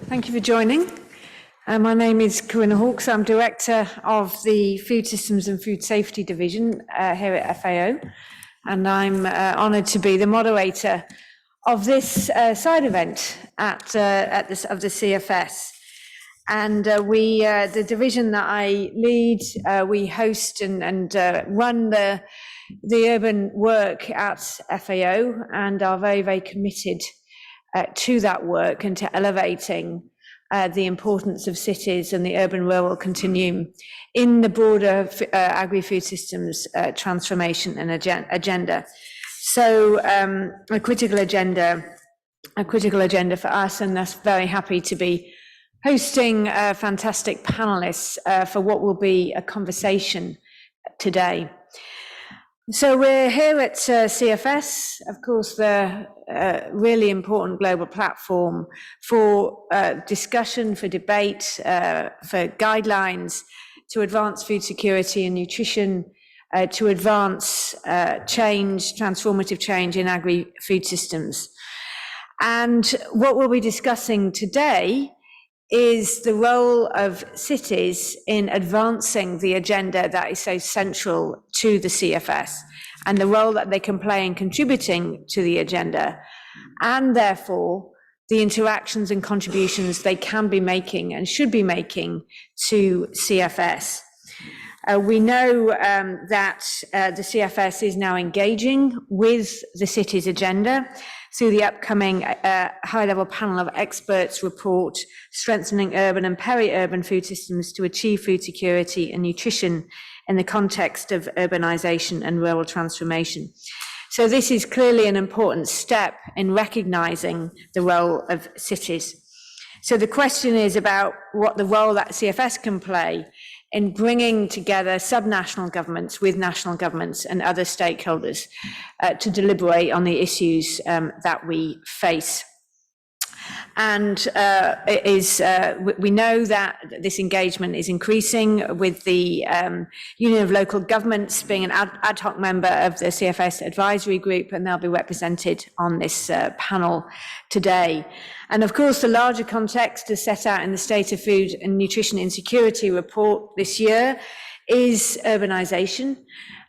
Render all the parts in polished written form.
Thank you for joining. My name is Corinna Hawkes. I'm Director of the Food Systems and Food Safety Division here at FAO, and I'm honoured to be the moderator of this side event of the CFS. And the division that I lead, we host and run the urban work at FAO, and are very, very committed to that work and to elevating the importance of cities and the urban-rural continuum in the broader agri-food systems transformation and agenda. So a critical agenda for us, and that's very happy to be hosting fantastic panelists for what will be a conversation today. So we're here at CFS, of course, the really important global platform for discussion, for debate, for guidelines to advance food security and nutrition, to advance transformative change in agri-food systems. And what we'll be discussing today is the role of cities in advancing the agenda that is so central to the CFS, and the role that they can play in contributing to the agenda, and therefore the interactions and contributions they can be making and should be making to CFS. We know that the CFS is now engaging with the cities agenda through the upcoming high-level panel of experts report, Strengthening Urban and Peri-Urban Food Systems to Achieve Food Security and Nutrition in the Context of Urbanisation and Rural Transformation. So this is clearly an important step in recognising the role of cities. So the question is about what the role that CFS can play in bringing together subnational governments with national governments and other stakeholders to deliberate on the issues that we face. And we know that this engagement is increasing, with the Union of Local Governments being an ad hoc member of the CFS advisory group, and they'll be represented on this panel today. And of course, the larger context is set out in the State of Food and Nutrition Insecurity report this year is urbanisation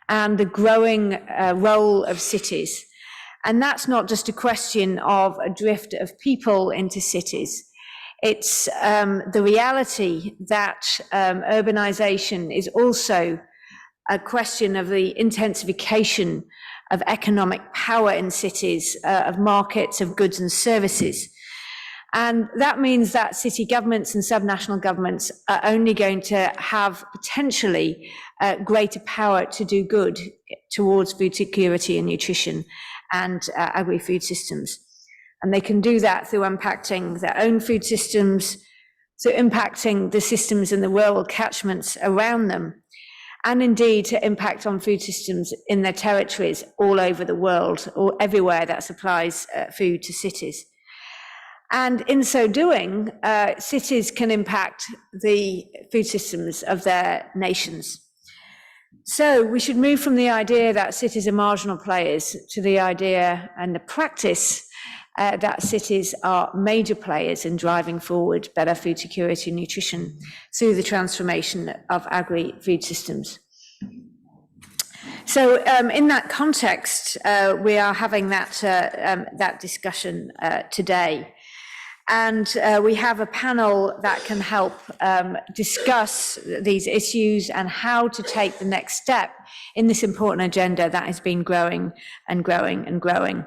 and the growing role of cities. And that's not just a question of a drift of people into cities. It's the reality that urbanisation is also a question of the intensification of economic power in cities, of markets of goods and services. And that means that city governments and subnational governments are only going to have potentially greater power to do good towards food security and nutrition and agri-food systems. And they can do that through impacting their own food systems, through impacting the systems in the rural catchments around them, and indeed to impact on food systems in their territories all over the world, or everywhere that supplies food to cities. And in so doing, cities can impact the food systems of their nations. So we should move from the idea that cities are marginal players to the idea and the practice that cities are major players in driving forward better food security and nutrition through the transformation of agri-food systems. So in that context, we are having that discussion today. And we have a panel that can help discuss these issues and how to take the next step in this important agenda that has been growing and growing and growing.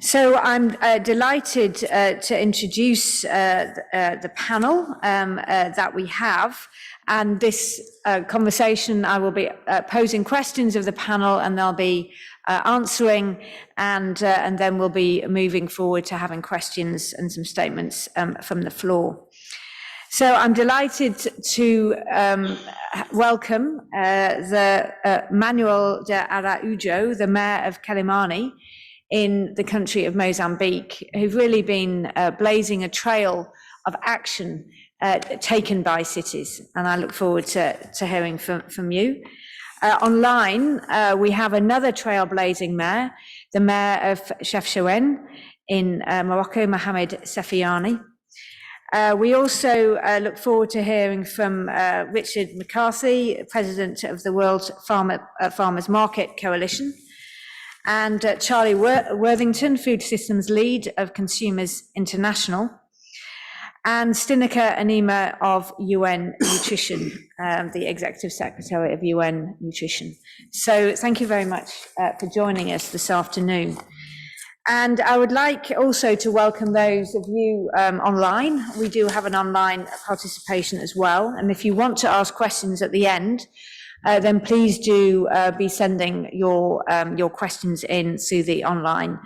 So I'm delighted to introduce the panel that we have. And this conversation, I will be posing questions of the panel, and they'll be answering, and then we'll be moving forward to having questions and some statements from the floor. So I'm delighted to welcome Manuel de Araújo, the Mayor of Quelimane in the country of Mozambique, who've really been blazing a trail of action taken by cities, and I look forward to hearing from you. Online, we have another trailblazing mayor, the mayor of Chefchaouen in Morocco, Mohamed Safiani. We also look forward to hearing from Richard McCarthy, President of the World Farmers Market Coalition, and Charlie Worthington, Food Systems Lead of Consumers International, and Stinika Anima of UN Nutrition, the Executive Secretary of UN Nutrition. So thank you very much for joining us this afternoon. And I would like also to welcome those of you online. We do have an online participation as well. And if you want to ask questions at the end, then please do be sending your questions in through the online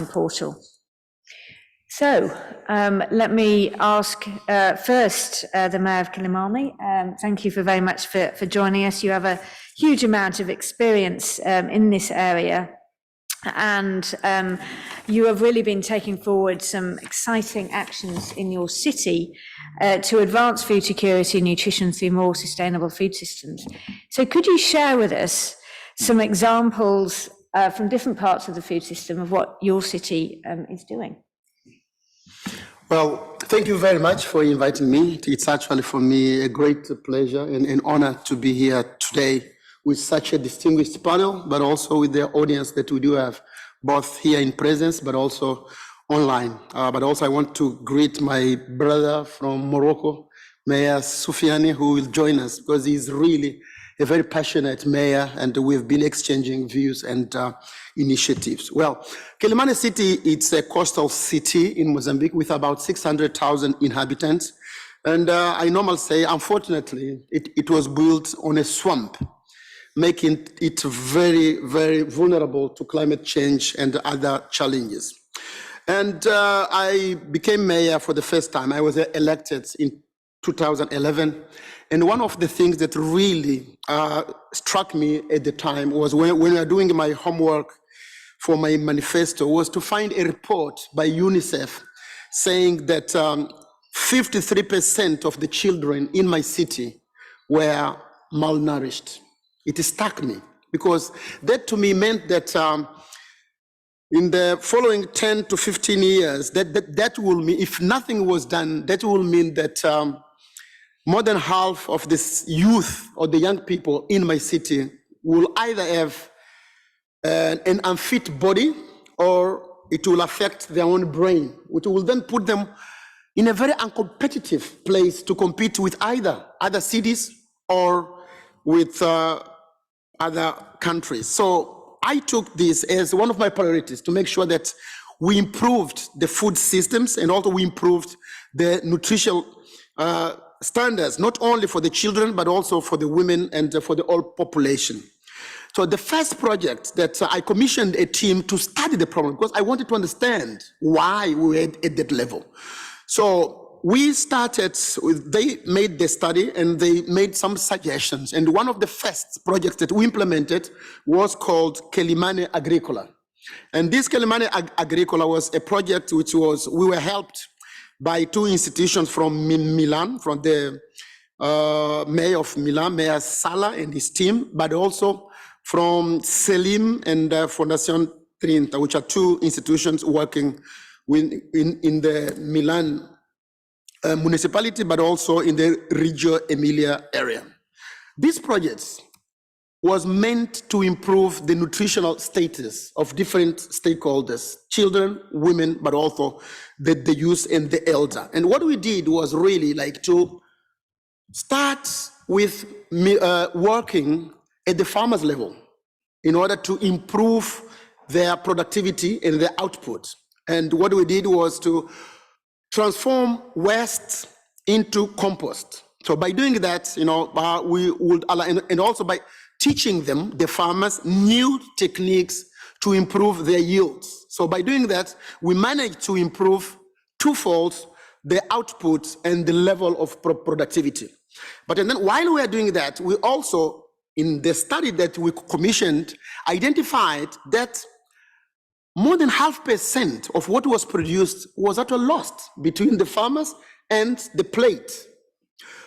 portal. So let me ask first the Mayor of Kilimani. Thank you very much for joining us. You have a huge amount of experience in this area. And you have really been taking forward some exciting actions in your city to advance food security and nutrition through more sustainable food systems. So could you share with us some examples from different parts of the food system of what your city is doing? Well, thank you very much for inviting me. It's actually for me a great pleasure and an honor to be here today with such a distinguished panel, but also with the audience that we do have, both here in presence, but also online. But also I want to greet my brother from Morocco, Mayor Soufiane, who will join us, because he's really a very passionate mayor, and we've been exchanging views and initiatives. Well, Kilimani City, it's a coastal city in Mozambique with about 600,000 inhabitants. And I normally say, unfortunately, it was built on a swamp, making it very, very vulnerable to climate change and other challenges. And I became mayor for the first time. I was elected in 2011. And one of the things that really struck me at the time was when I was doing my homework for my manifesto was to find a report by UNICEF saying that 53% of the children in my city were malnourished. It struck me because that to me meant that in the following 10 to 15 years, that will mean, if nothing was done, that will mean that more than half of this youth or the young people in my city will either have an unfit body or it will affect their own brain, which will then put them in a very uncompetitive place to compete with either other cities or with other countries. So I took this as one of my priorities to make sure that we improved the food systems and also we improved the nutritional standards, not only for the children, but also for the women and for the whole population. So the first project that I commissioned a team to study the problem because I wanted to understand why we were at that level. So we started with, they made the study and they made some suggestions. And one of the first projects that we implemented was called Kilimani Agricola. And this Kilimani Agricola was a project which was, we were helped by two institutions from Milan, from the mayor of Milan, Mayor Sala and his team, but also from Selim and Fondazione Trinta, which are two institutions working in the Milan municipality, but also in the Reggio Emilia area. These projects was meant to improve the nutritional status of different stakeholders, children, women, but also the youth and the elder. And what we did was really like to start with working at the farmers level in order to improve their productivity and their output. And what we did was to transform waste into compost. So by doing that, you know, we would allow, and also by teaching them, the farmers, new techniques to improve their yields. So by doing that, we managed to improve twofold the output and the level of productivity. But and then while we are doing that, we also, in the study that we commissioned, identified that more than 0.5% of what was produced was actually lost between the farmers and the plate.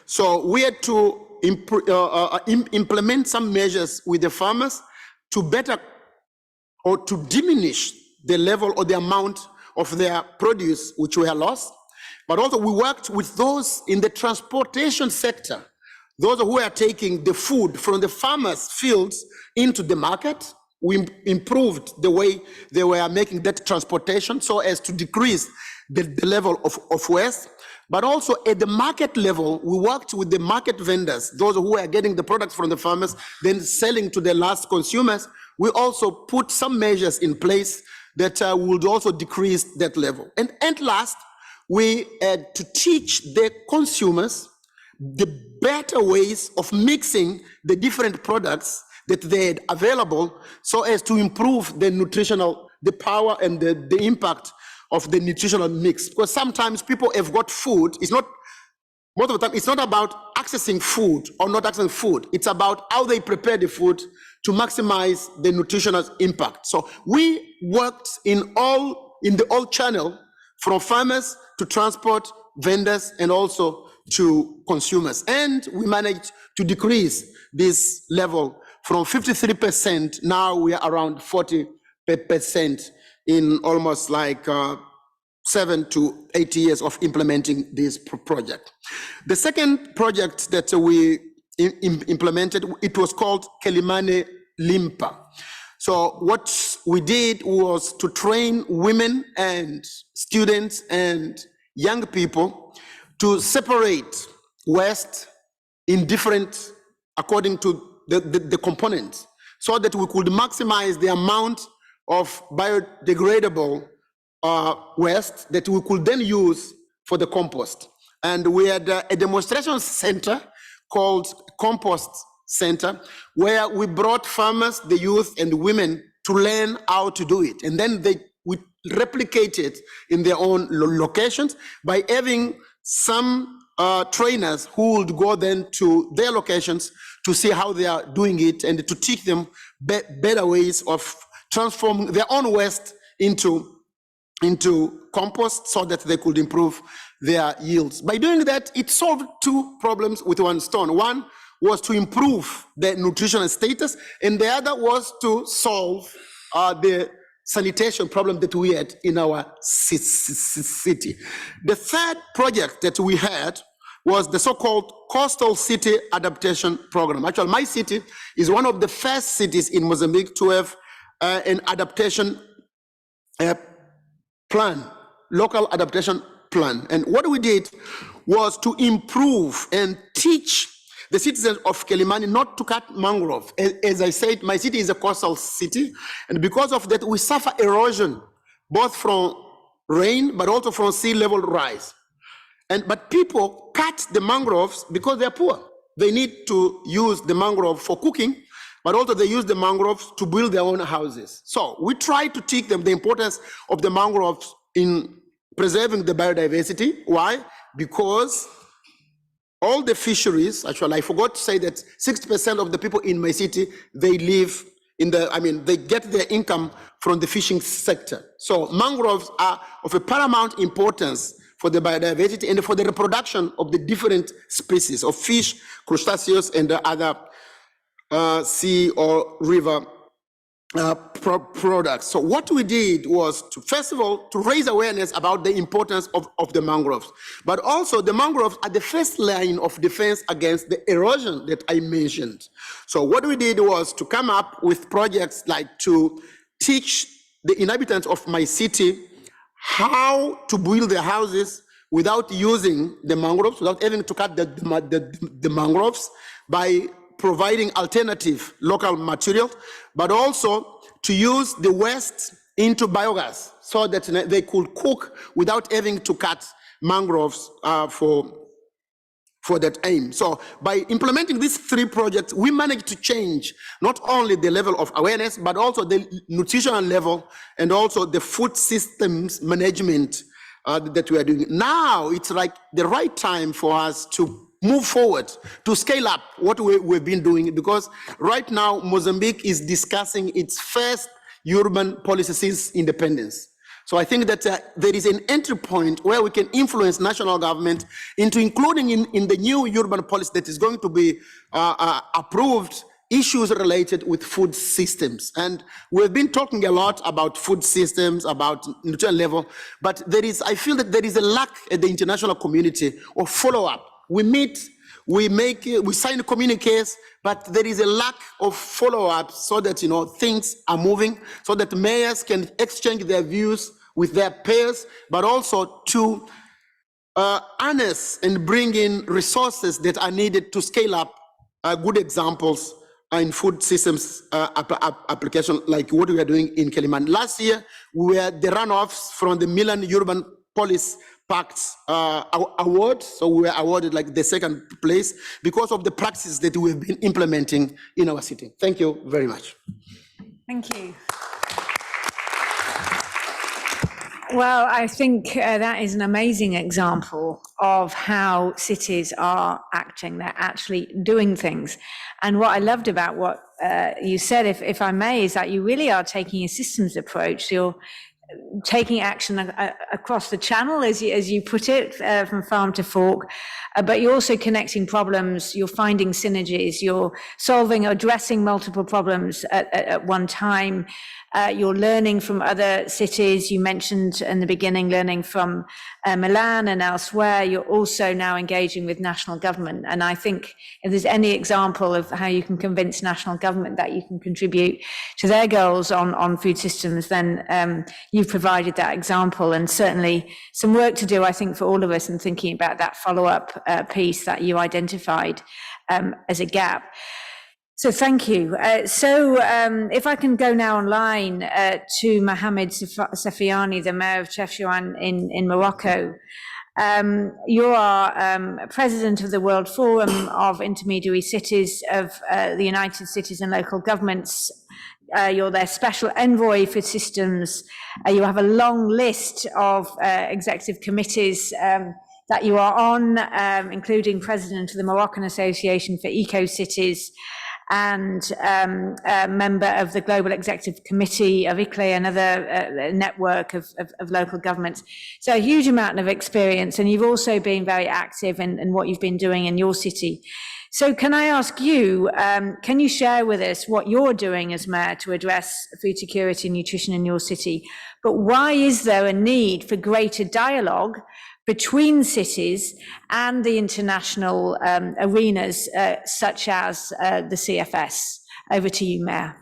So we had to implement some measures with the farmers to better or to diminish the level or the amount of their produce which were lost. But also we worked with those in the transportation sector, those who are taking the food from the farmers' fields into the market. We improved the way they were making that transportation so as to decrease the level of waste. But also at the market level, we worked with the market vendors, those who are getting the products from the farmers, then selling to the last consumers. We also put some measures in place that would also decrease that level. And last, we had to teach the consumers the better ways of mixing the different products that they had available so as to improve the power and the impact of the nutritional mix. Because sometimes people have got food, most of the time, it's not about accessing food or not accessing food. It's about how they prepare the food to maximize the nutritional impact. So we worked in the whole channel, from farmers to transport, vendors, and also to consumers. And we managed to decrease this level from 53%, now we are around 40% in almost like 7 to 8 years of implementing this project. The second project that we implemented, it was called Kelimane Limpa. So what we did was to train women and students and young people to separate waste in different, according to the components, so that we could maximize the amount of biodegradable waste that we could then use for the compost. And we had a demonstration center called Compost Center, where we brought farmers, the youth, and the women to learn how to do it. And then we replicate it in their own locations by having some trainers who would go then to their locations to see how they are doing it and to teach them better ways of transforming their own waste into compost so that they could improve their yields. By doing that, it solved two problems with one stone. One was to improve the nutritional status, and the other was to solve the sanitation problem that we had in our city. The third project that we had was the so-called Coastal City Adaptation Program. Actually, my city is one of the first cities in Mozambique to have an adaptation plan, local adaptation plan. And what we did was to improve and teach the citizens of Kelimane not to cut mangrove. As I said, my city is a coastal city, and because of that, we suffer erosion, both from rain, but also from sea level rise. But people cut the mangroves because they're poor. They need to use the mangrove for cooking, but also they use the mangroves to build their own houses. So we try to teach them the importance of the mangroves in preserving the biodiversity. Why? Because all the fisheries, actually, I forgot to say that 60% of the people in my city, they live in they get their income from the fishing sector. So mangroves are of a paramount importance for the biodiversity and for the reproduction of the different species of fish, crustaceans, and the other sea or river products. So what we did was to, first of all, to raise awareness about the importance of the mangroves, but also the mangroves are the first line of defense against the erosion that I mentioned. So what we did was to come up with projects like to teach the inhabitants of my city how to build their houses without using the mangroves, without having to cut the mangroves, by providing alternative local materials, but also to use the waste into biogas so that they could cook without having to cut mangroves for that aim. So by implementing these three projects, we managed to change not only the level of awareness, but also the nutritional level and also the food systems management that we are doing. Now it's like the right time for us to move forward, to scale up what we've been doing, because right now Mozambique is discussing its first urban policy since independence. So I think that there is an entry point where we can influence national government into including in the new urban policy that is going to be approved issues related with food systems. And we've been talking a lot about food systems, about nutrition level, but I feel that there is a lack at the international community of follow-up. We meet, we sign communiques, but there is a lack of follow-up so that, things are moving, so that mayors can exchange their views with their peers, but also to harness and bring in resources that are needed to scale up good examples in food systems application, like what we are doing in Keliman. Last year, we were the runoffs from the Milan Urban Police Pacts award. So we were awarded like the second place because of the practices that we've been implementing in our city. Thank you very much. Thank you. Well, I think that is an amazing example of how cities are acting. They're actually doing things. And what I loved about what you said, if I may, is that you really are taking a systems approach. You're taking action across the channel, as you put it, from farm to fork, but you're also connecting problems, you're finding synergies, you're addressing multiple problems at one time. You're learning from other cities. You mentioned in the beginning learning from Milan and elsewhere. You're also now engaging with national government. And I think if there's any example of how you can convince national government that you can contribute to their goals on food systems, then you've provided that example. And certainly some work to do, I think, for all of us in thinking about that follow-up piece that you identified as a gap. So thank you. If I can go now online to Mohamed Safiani, the mayor of Chefchaouen in Morocco. You are president of the World Forum of Intermediary Cities of the United Cities and Local Governments. You're their special envoy for systems. You have a long list of executive committees that you are on, including president of the Moroccan Association for Eco-Cities, and a member of the Global Executive Committee of ICLE, another network of local governments. So a huge amount of experience, and you've also been very active in what you've been doing in your city. So can I ask you, can you share with us what you're doing as mayor to address food security and nutrition in your city? But why is there a need for greater dialogue between cities and the international arenas, such as the CFS? Over to you, Mayor.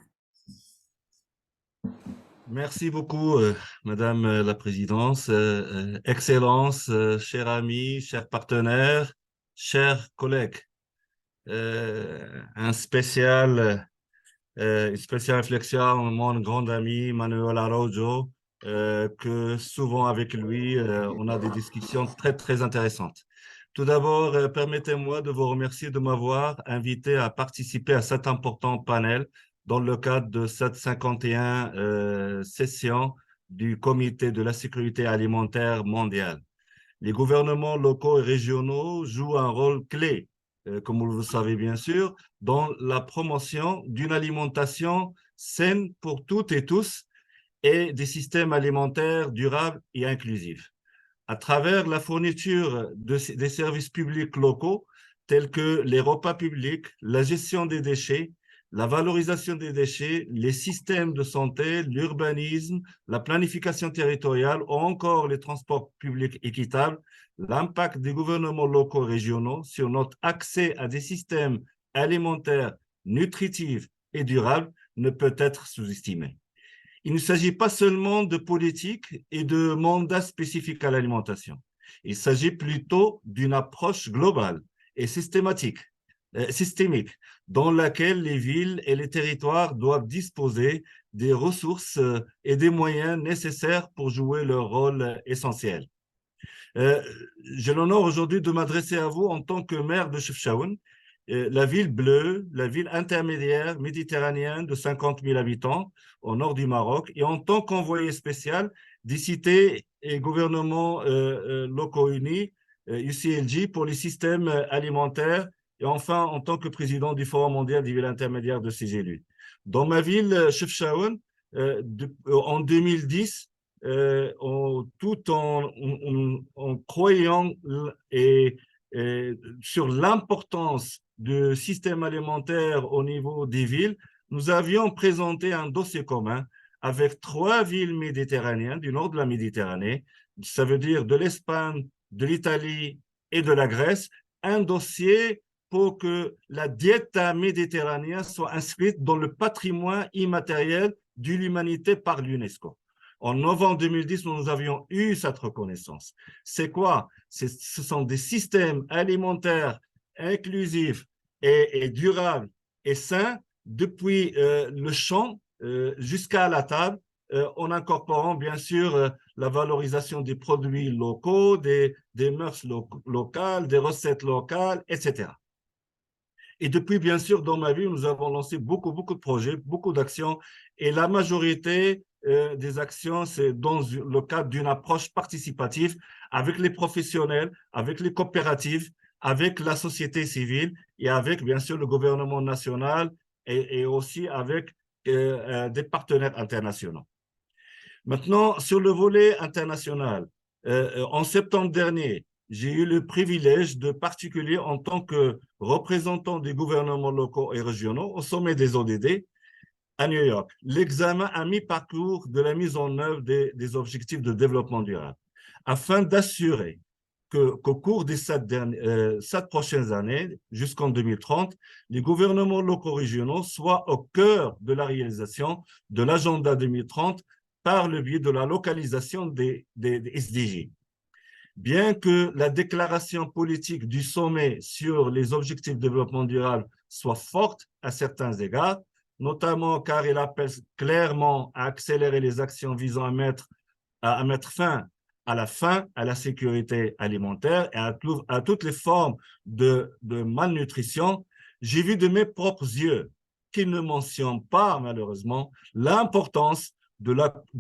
Merci beaucoup, Madame la Présidente. Excellence, chers amis, chers partenaires, chers collègues. Une spéciale réflexion à mon grand ami Manuel Araujo, que souvent avec lui, on a des discussions très, très intéressantes. Tout d'abord, permettez-moi de vous remercier de m'avoir invité à participer à cet important panel dans le cadre de cette 51e session du Comité de la sécurité alimentaire mondiale. Les gouvernements locaux et régionaux jouent un rôle clé, comme vous le savez bien sûr, dans la promotion d'une alimentation saine pour toutes et tous et des systèmes alimentaires durables et inclusifs. À travers la fourniture des services publics locaux, tels que les repas publics, la gestion des déchets, la valorisation des déchets, les systèmes de santé, l'urbanisme, la planification territoriale ou encore les transports publics équitables, l'impact des gouvernements locaux et régionaux sur notre accès à des systèmes alimentaires nutritifs et durables ne peut être sous-estimé. Il ne s'agit pas seulement de politique et de mandats spécifiques à l'alimentation. Il s'agit plutôt d'une approche globale et systémique, dans laquelle les villes et les territoires doivent disposer des ressources et des moyens nécessaires pour jouer leur rôle essentiel. J'ai l'honneur aujourd'hui de m'adresser à vous en tant que maire de Chefchaouen, la ville bleue, la ville intermédiaire méditerranéenne de 50 000 habitants au nord du Maroc, et en tant qu'envoyé spécial des cités et gouvernements locaux unis, UCLG, pour les systèmes alimentaires, et enfin en tant que président du Forum mondial des villes intermédiaires de ces élus. Dans ma ville, Chefchaouen, en 2010, tout en croyant et sur l'importance du système alimentaire au niveau des villes, nous avions présenté un dossier commun avec 3 villes méditerranéennes du nord de la Méditerranée, ça veut dire de l'Espagne, de l'Italie et de la Grèce, un dossier pour que la diète méditerranéenne soit inscrite dans le patrimoine immatériel de l'humanité par l'UNESCO. En novembre 2010, nous avions eu cette reconnaissance. C'est quoi? Ce sont des systèmes alimentaires inclusifs et durables et sains depuis le champ jusqu'à la table, en incorporant bien sûr la valorisation des produits locaux, des mœurs locales, des recettes locales, etc. Et depuis, bien sûr, dans ma vie, nous avons lancé beaucoup de projets, beaucoup d'actions, et la majorité des actions, c'est dans le cadre d'une approche participative avec les professionnels, avec les coopératives, avec la société civile et avec, bien sûr, le gouvernement national et aussi avec des partenaires internationaux. Maintenant, sur le volet international, en septembre dernier, j'ai eu le privilège de particulier en tant que représentant des gouvernements locaux et régionaux au sommet des ODD à New York, l'examen à mi-parcours de la mise en œuvre des objectifs de développement durable, afin d'assurer qu'au cours des 7 prochaines années, jusqu'en 2030, les gouvernements locaux régionaux soient au cœur de la réalisation de l'agenda 2030 par le biais de la localisation des SDG. Bien que la déclaration politique du sommet sur les objectifs de développement durable soit forte à certains égards, notamment car il appelle clairement à accélérer les actions visant à mettre fin à la sécurité alimentaire et à toutes les formes de malnutrition, j'ai vu de mes propres yeux qu'il ne mentionne pas, malheureusement, l'importance de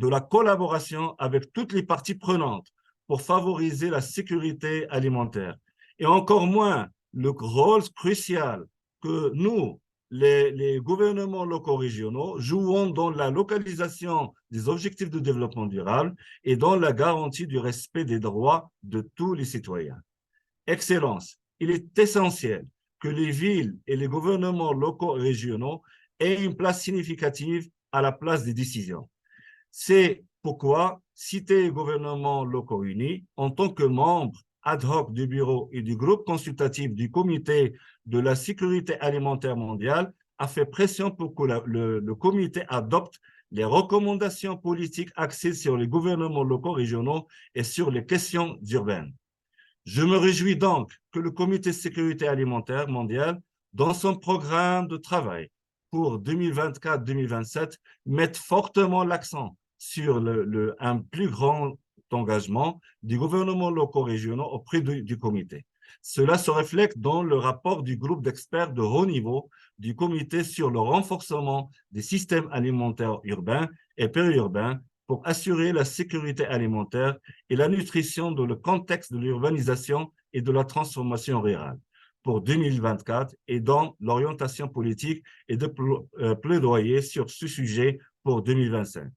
la collaboration avec toutes les parties prenantes pour favoriser la sécurité alimentaire. Et encore moins le rôle crucial que nous, les gouvernements locaux régionaux, jouons dans la localisation des objectifs de développement durable et dans la garantie du respect des droits de tous les citoyens. Excellence, il est essentiel que les villes et les gouvernements locaux et régionaux aient une place significative à la place des décisions. C'est pourquoi citer les gouvernements locaux unis en tant que membres ad hoc du bureau et du groupe consultatif du comité de la sécurité alimentaire mondiale a fait pression pour que le comité adopte les recommandations politiques axées sur les gouvernements locaux régionaux et sur les questions urbaines. Je me réjouis donc que le comité de sécurité alimentaire mondiale, dans son programme de travail pour 2024-2027, mette fortement l'accent sur un plus grand engagement des gouvernements locaux régionaux auprès du comité. Cela se reflète dans le rapport du groupe d'experts de haut niveau du comité sur le renforcement des systèmes alimentaires urbains et périurbains pour assurer la sécurité alimentaire et la nutrition dans le contexte de l'urbanisation et de la transformation rurale pour 2024 et dans l'orientation politique et de plaidoyer sur ce sujet pour 2025.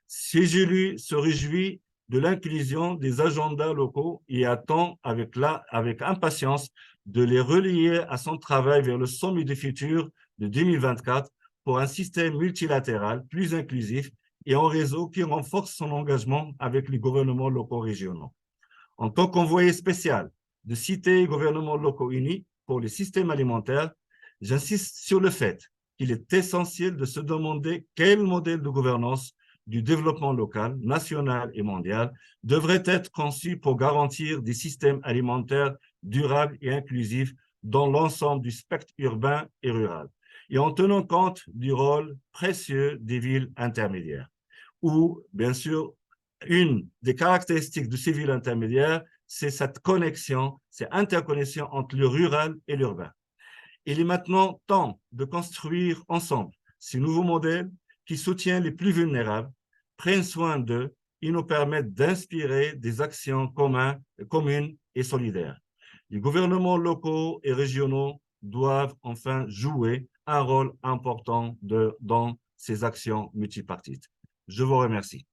Ces élus se réjouissent de l'inclusion des agendas locaux et attend avec impatience de les relier à son travail vers le sommet du futur de 2024 pour un système multilatéral plus inclusif et un réseau qui renforce son engagement avec les gouvernements locaux régionaux. En tant qu'envoyé spécial de citer gouvernements locaux unis pour les systèmes alimentaires, j'insiste sur le fait qu'il est essentiel de se demander quel modèle de gouvernance du développement local, national et mondial devrait être conçu pour garantir des systèmes alimentaires durables et inclusifs dans l'ensemble du spectre urbain et rural, et en tenant compte du rôle précieux des villes intermédiaires, où, bien sûr, une des caractéristiques de ces villes intermédiaires, c'est cette connexion, cette interconnexion entre le rural et l'urbain. Il est maintenant temps de construire ensemble ces nouveaux modèles qui soutiennent les plus vulnérables, prennent soin d'eux et nous permettent d'inspirer des actions communes et solidaires. Les gouvernements locaux et régionaux doivent enfin jouer un rôle important dans ces actions multipartites. Je vous remercie.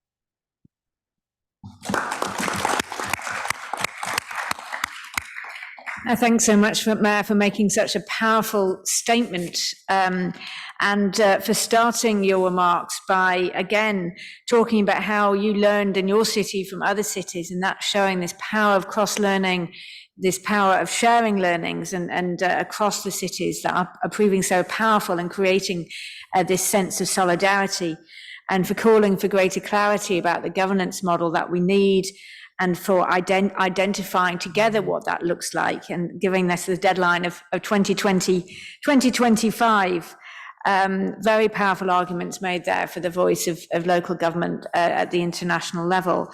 Thanks so much, Mayor, for making such a powerful statement and for starting your remarks by, again, talking about how you learned in your city from other cities, and that showing this power of cross-learning, this power of sharing learnings and across the cities that are proving so powerful in creating this sense of solidarity, and for calling for greater clarity about the governance model that we need, and for identifying together what that looks like and giving us the deadline of 2025. Very powerful arguments made there for the voice of local government at the international level.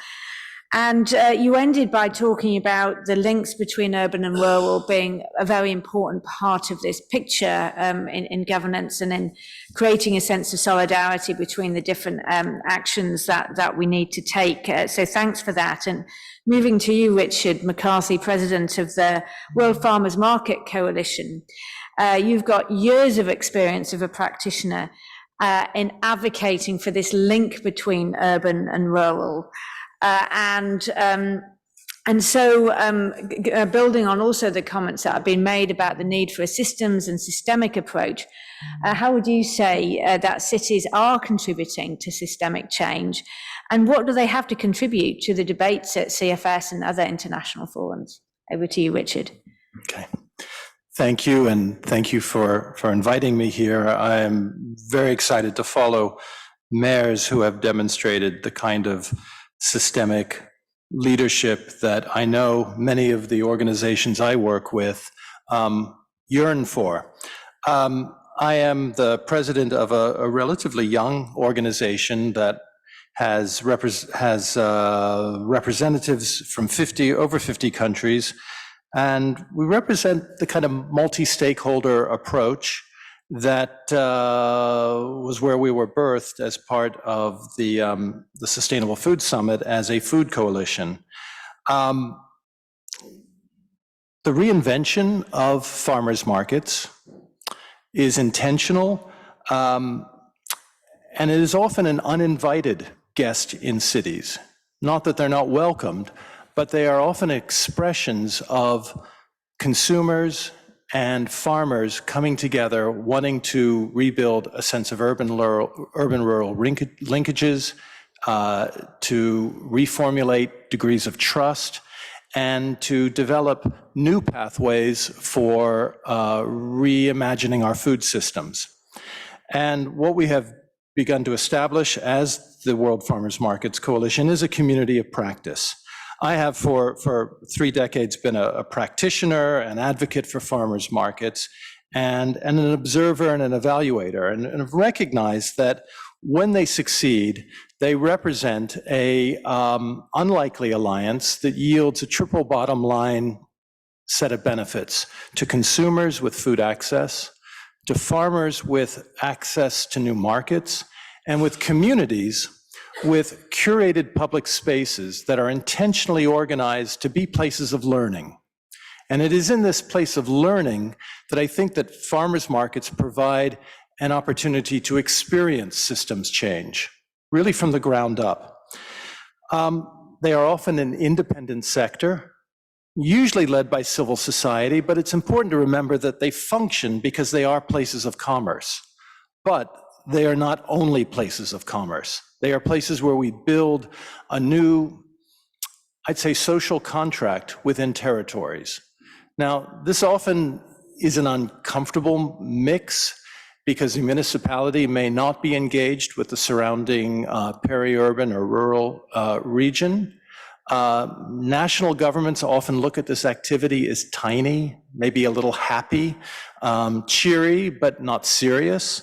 And you ended by talking about the links between urban and rural being a very important part of this picture in governance and in creating a sense of solidarity between the different actions that we need to take. So thanks for that. And moving to you, Richard McCarthy, President of the World Farmers Market Coalition. You've got years of experience of a practitioner in advocating for this link between urban and rural. And so building on also the comments that have been made about the need for a systems and systemic approach, how would you say that cities are contributing to systemic change? And what do they have to contribute to the debates at CFS and other international forums? Over to you, Richard. Okay. Thank you, and thank you for inviting me here. I am very excited to follow mayors who have demonstrated the kind of systemic leadership that I know many of the organizations I work with yearn for. I am the president of a relatively young organization that has representatives from over 50 countries, and we represent the kind of multi-stakeholder approach that was where we were birthed as part of the Sustainable Food Summit as a food coalition. The reinvention of farmers markets is intentional, and it is often an uninvited guest in cities. Not that they're not welcomed, but they are often expressions of consumers and farmers coming together, wanting to rebuild a sense of urban-rural linkages, to reformulate degrees of trust, and to develop new pathways for reimagining our food systems. And what we have begun to establish as the World Farmers Markets Coalition is a community of practice. I have for 3 decades been a practitioner, an advocate for farmers markets, and an observer and an evaluator, and have recognized that when they succeed, they represent a unlikely alliance that yields a triple bottom line set of benefits to consumers with food access, to farmers with access to new markets, and with communities with curated public spaces that are intentionally organized to be places of learning. And it is in this place of learning that I think that farmers markets provide an opportunity to experience systems change, really from the ground up. They are often an independent sector, usually led by civil society, but it's important to remember that they function because they are places of commerce. But they are not only places of commerce. They are places where we build a new, I'd say, social contract within territories. Now, this often is an uncomfortable mix because the municipality may not be engaged with the surrounding peri-urban or rural region. National governments often look at this activity as tiny, maybe a little happy, cheery, but not serious.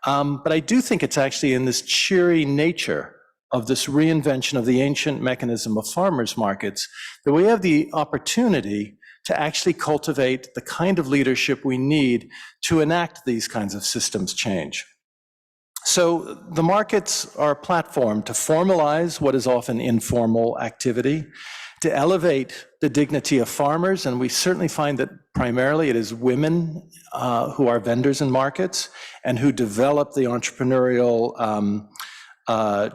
But I do think it's actually in this cheery nature of this reinvention of the ancient mechanism of farmers markets that we have the opportunity to actually cultivate the kind of leadership we need to enact these kinds of systems change. So the markets are a platform to formalize what is often informal activity, to elevate the dignity of farmers, and we certainly find that primarily it is women who are vendors in markets and who develop the entrepreneurial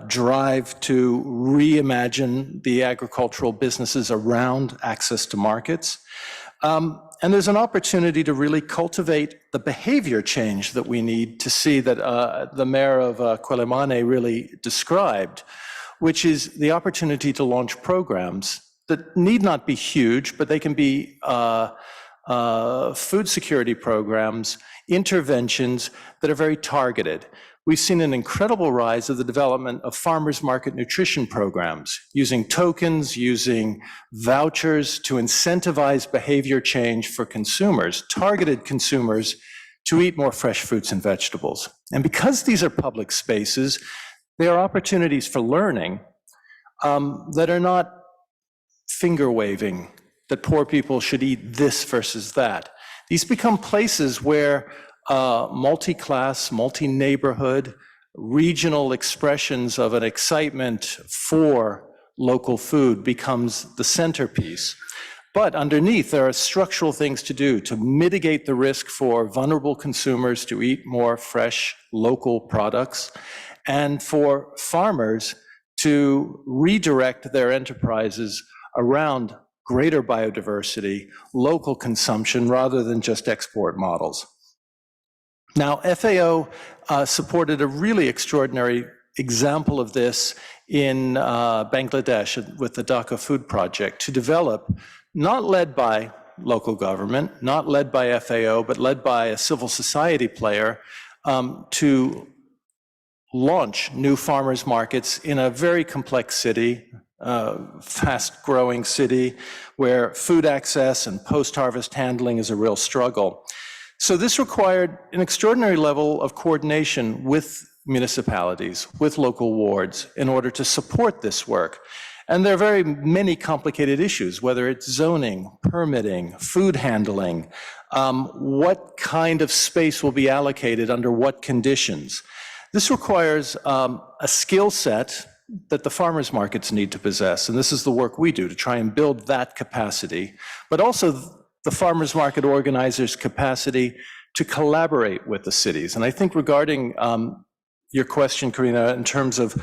drive to reimagine the agricultural businesses around access to markets. And And there's an opportunity to really cultivate the behavior change that we need to see that the mayor of Quelimane really described, which is the opportunity to launch programs that need not be huge, but they can be food security programs, interventions that are very targeted. We've seen an incredible rise of the development of farmers market nutrition programs, using tokens, using vouchers to incentivize behavior change for consumers, targeted consumers, to eat more fresh fruits and vegetables. And because these are public spaces, they are opportunities for learning that are not finger waving, that poor people should eat this versus that. These become places where multi-class, multi-neighborhood, regional expressions of an excitement for local food becomes the centerpiece. But underneath, there are structural things to do to mitigate the risk for vulnerable consumers to eat more fresh, local products, and for farmers to redirect their enterprises around greater biodiversity, local consumption, rather than just export models. Now, FAO supported a really extraordinary example of this in Bangladesh with the Dhaka Food Project to develop, not led by local government, not led by FAO, but led by a civil society player, to launch new farmers markets in a very complex city, fast-growing city, where food access and post-harvest handling is a real struggle. So this required an extraordinary level of coordination with municipalities, with local wards, in order to support this work. And there are very many complicated issues, whether it's zoning, permitting, food handling, what kind of space will be allocated under what conditions. This requires a skill set that the farmers markets need to possess, and this is the work we do to try and build that capacity, but also the farmers market organizers' capacity to collaborate with the cities. And I think regarding your question, Karina, in terms of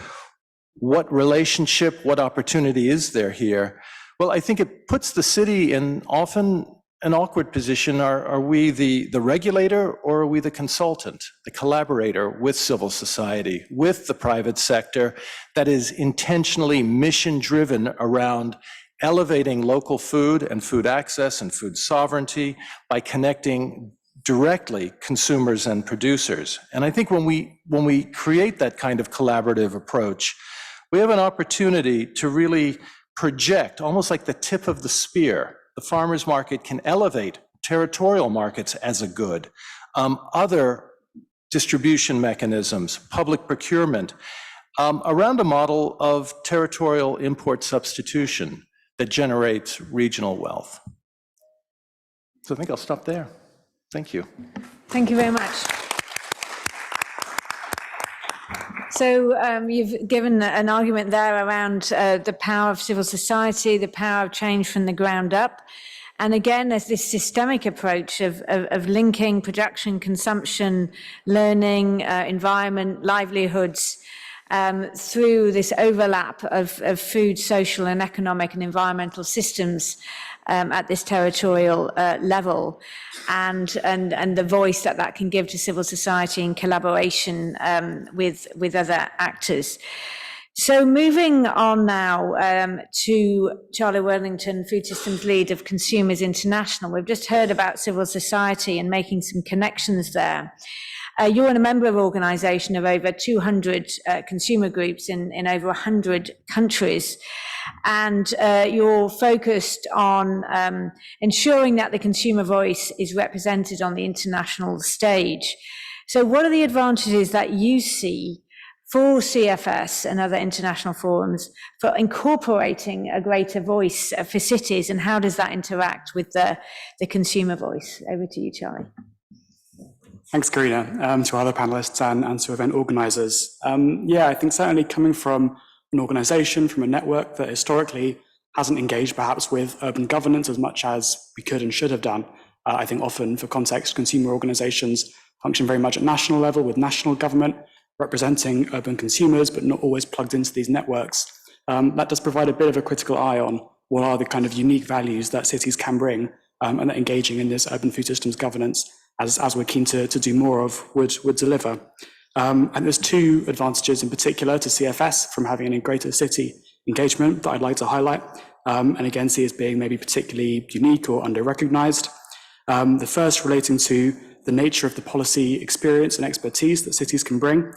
what relationship, what opportunity is there here? Well, I think it puts the city in often an awkward position. Are we the regulator, or are we the consultant, the collaborator with civil society, with the private sector that is intentionally mission-driven around elevating local food and food access and food sovereignty by connecting directly consumers and producers? And I think when we create that kind of collaborative approach, we have an opportunity to really project, almost like the tip of the spear. The farmers market can elevate territorial markets as a good, other distribution mechanisms, public procurement, around a model of territorial import substitution that generates regional wealth. So I think I'll stop there. Thank you. Thank you very much. So you've given an argument there around the power of civil society, the power of change from the ground up. And again, there's this systemic approach of linking production, consumption, learning, environment, livelihoods, through this overlap of food, social and economic and environmental systems at this territorial level, and the voice that can give to civil society in collaboration with other actors. So moving on now to Charlie Worthington, Food Systems Lead of Consumers International. We've just heard about civil society and making some connections there. You're a member of an organisation of over 200 consumer groups in over 100 countries, and you're focused on ensuring that the consumer voice is represented on the international stage. So what are the advantages that you see for CFS and other international forums for incorporating a greater voice for cities, and how does that interact with the consumer voice? Over to you, Charlie. Thanks, Karina, to other panelists and to event organizers. Yeah, I think certainly coming from an organization, from a network that historically hasn't engaged perhaps with urban governance as much as we could and should have done. I think often, for context, consumer organizations function very much at national level with national government representing urban consumers, but not always plugged into these networks. That does provide a bit of a critical eye on what are the kind of unique values that cities can bring and that engaging in this urban food systems governance, as we're keen to do more of, would deliver. And there's two advantages in particular to CFS from having a greater city engagement that I'd like to highlight, and again see as being maybe particularly unique or under-recognized. The first relating to the nature of the policy experience and expertise that cities can bring,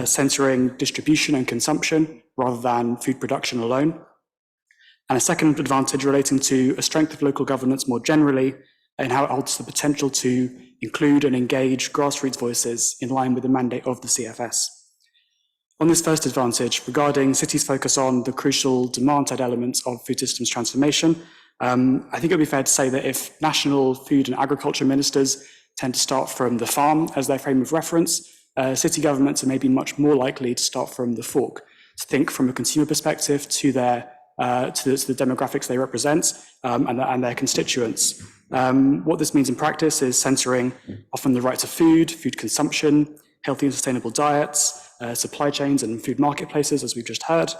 censoring distribution and consumption rather than food production alone. And a second advantage relating to a strength of local governance more generally, and how it holds the potential to include and engage grassroots voices in line with the mandate of the CFS. On this first advantage, regarding cities' focus on the crucial demand-side elements of food systems transformation, I think it would be fair to say that if national food and agriculture ministers tend to start from the farm as their frame of reference, city governments are maybe much more likely to start from the fork, to think from a consumer perspective to their to the demographics they represent and their constituents. What this means in practice is censoring often the right to food, food consumption, healthy and sustainable diets, supply chains and food marketplaces, as we've just heard.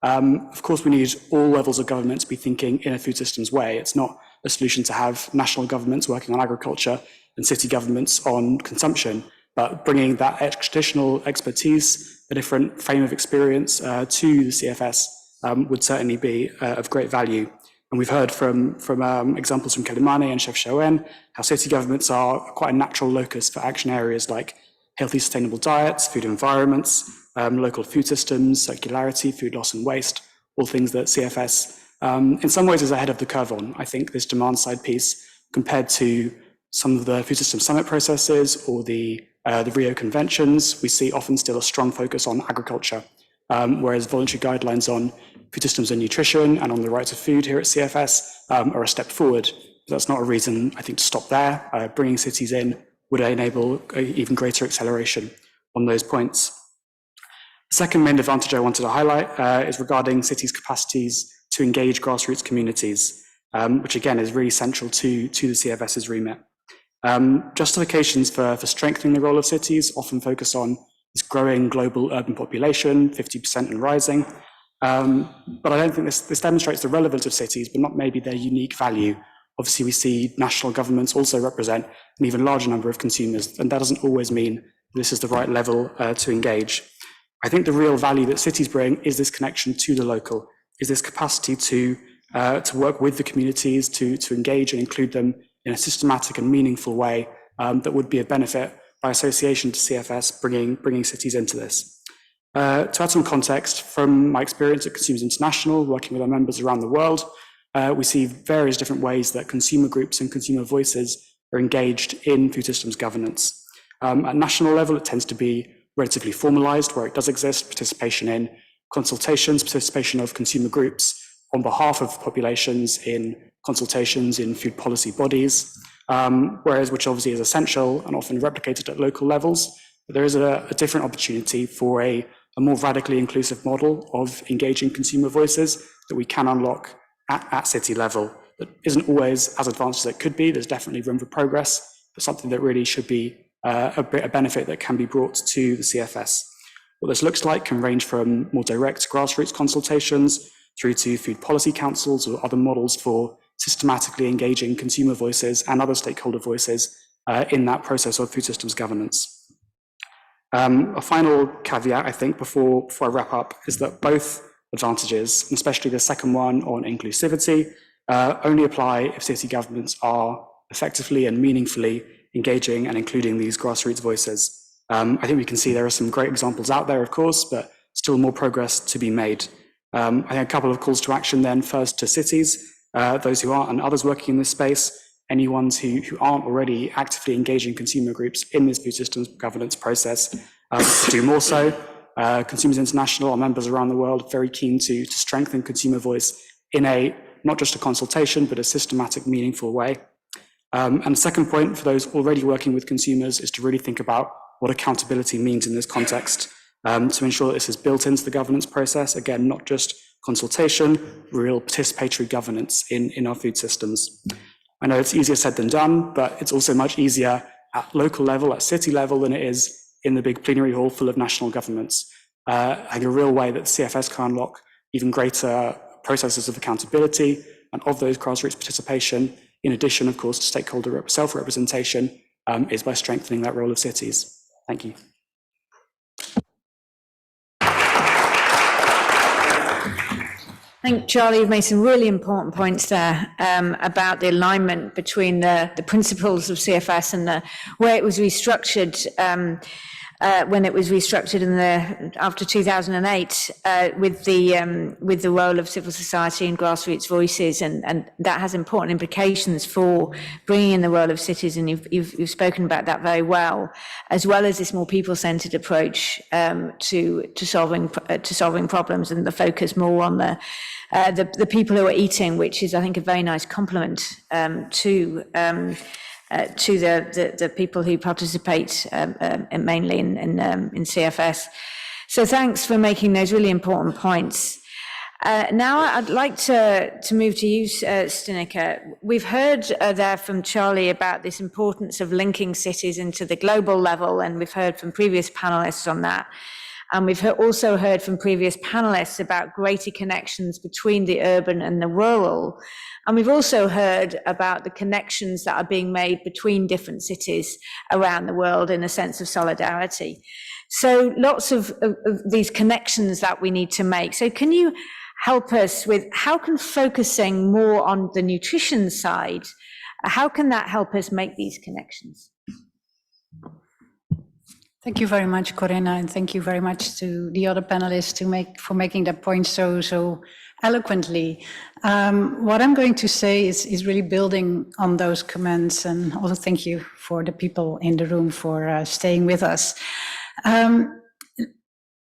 Of course, we need all levels of government to be thinking in a food systems way. It's not a solution to have national governments working on agriculture and city governments on consumption, but bringing that traditional expertise, a different frame of experience to the CFS would certainly be of great value. And we've heard from examples from Kelimane and Chef Shawen how city governments are quite a natural locus for action areas like healthy, sustainable diets, food environments, local food systems, circularity, food loss and waste, all things that CFS in some ways is ahead of the curve on. I think this demand side piece compared to some of the food system summit processes or the Rio conventions, we see often still a strong focus on agriculture, whereas voluntary guidelines on food systems and nutrition and on the right to food here at CFS are a step forward. But that's not a reason, I think, to stop there. Bringing cities in would enable even greater acceleration on those points. The second main advantage I wanted to highlight is regarding cities' capacities to engage grassroots communities, which again is really central to the CFS's remit. Justifications for strengthening the role of cities often focus on this growing global urban population, 50% and rising. But I don't think this demonstrates the relevance of cities, but not maybe their unique value. Obviously, we see national governments also represent an even larger number of consumers, and that doesn't always mean this is the right level to engage. I think the real value that cities bring is this connection to the local, is this capacity to work with the communities, to engage and include them in a systematic and meaningful way that would be a benefit by association to CFS, bringing cities into this. To add some context, from my experience at Consumers International, working with our members around the world, we see various different ways that consumer groups and consumer voices are engaged in food systems governance. At national level, it tends to be relatively formalized, where it does exist, participation in consultations, participation of consumer groups on behalf of populations in consultations in food policy bodies, which obviously is essential and often replicated at local levels. But there is a different opportunity for a more radically inclusive model of engaging consumer voices that we can unlock at city level that isn't always as advanced as it could be. There's definitely room for progress, but something that really should be a benefit that can be brought to the CFS. What this looks like can range from more direct grassroots consultations through to food policy councils or other models for systematically engaging consumer voices and other stakeholder voices in that process of food systems governance. A final caveat, I think, before I wrap up, is that both advantages, and especially the second one on inclusivity, only apply if city governments are effectively and meaningfully engaging and including these grassroots voices. I think we can see there are some great examples out there, of course, but still more progress to be made. I think a couple of calls to action then, first to cities, those who aren't and others working in this space, any ones who aren't already actively engaging consumer groups in this food systems governance process, to do more so. Consumers International, our members around the world, very keen to strengthen consumer voice in not just a consultation, but a systematic, meaningful way. And the second point for those already working with consumers is to really think about what accountability means in this context, to ensure that this is built into the governance process. Again, not just consultation, real participatory governance in our food systems. I know it's easier said than done, but it's also much easier at local level, at city level, than it is in the big plenary hall full of national governments. I think a real way that CFS can unlock even greater processes of accountability and of those grassroots participation in addition, of course, to stakeholder self-representation, is by strengthening that role of cities. Thank you. I think, Charlie, you've made some really important points there about the alignment between the principles of CFS and the way it was restructured when it was restructured after 2008 with the role of civil society and grassroots voices, and that has important implications for bringing in the role of cities, and you've spoken about that very well as this more people-centered approach to solving problems, and the focus more on the people who are eating, which is, I think, a very nice complement to the people who participate mainly in CFS. So thanks for making those really important points. Now I'd like to move to you, Stinica. We've heard there from Charlie about this importance of linking cities into the global level, and we've heard from previous panelists on that. And we've also heard from previous panelists about greater connections between the urban and the rural. And we've also heard about the connections that are being made between different cities around the world in a sense of solidarity. So lots of these connections that we need to make. So can you help us with how can focusing more on the nutrition side, how can that help us make these connections? Thank you very much, Corinna, and thank you very much to the other panelists for making that point so eloquently. What I'm going to say is really building on those comments, and also thank you for the people in the room for staying with us.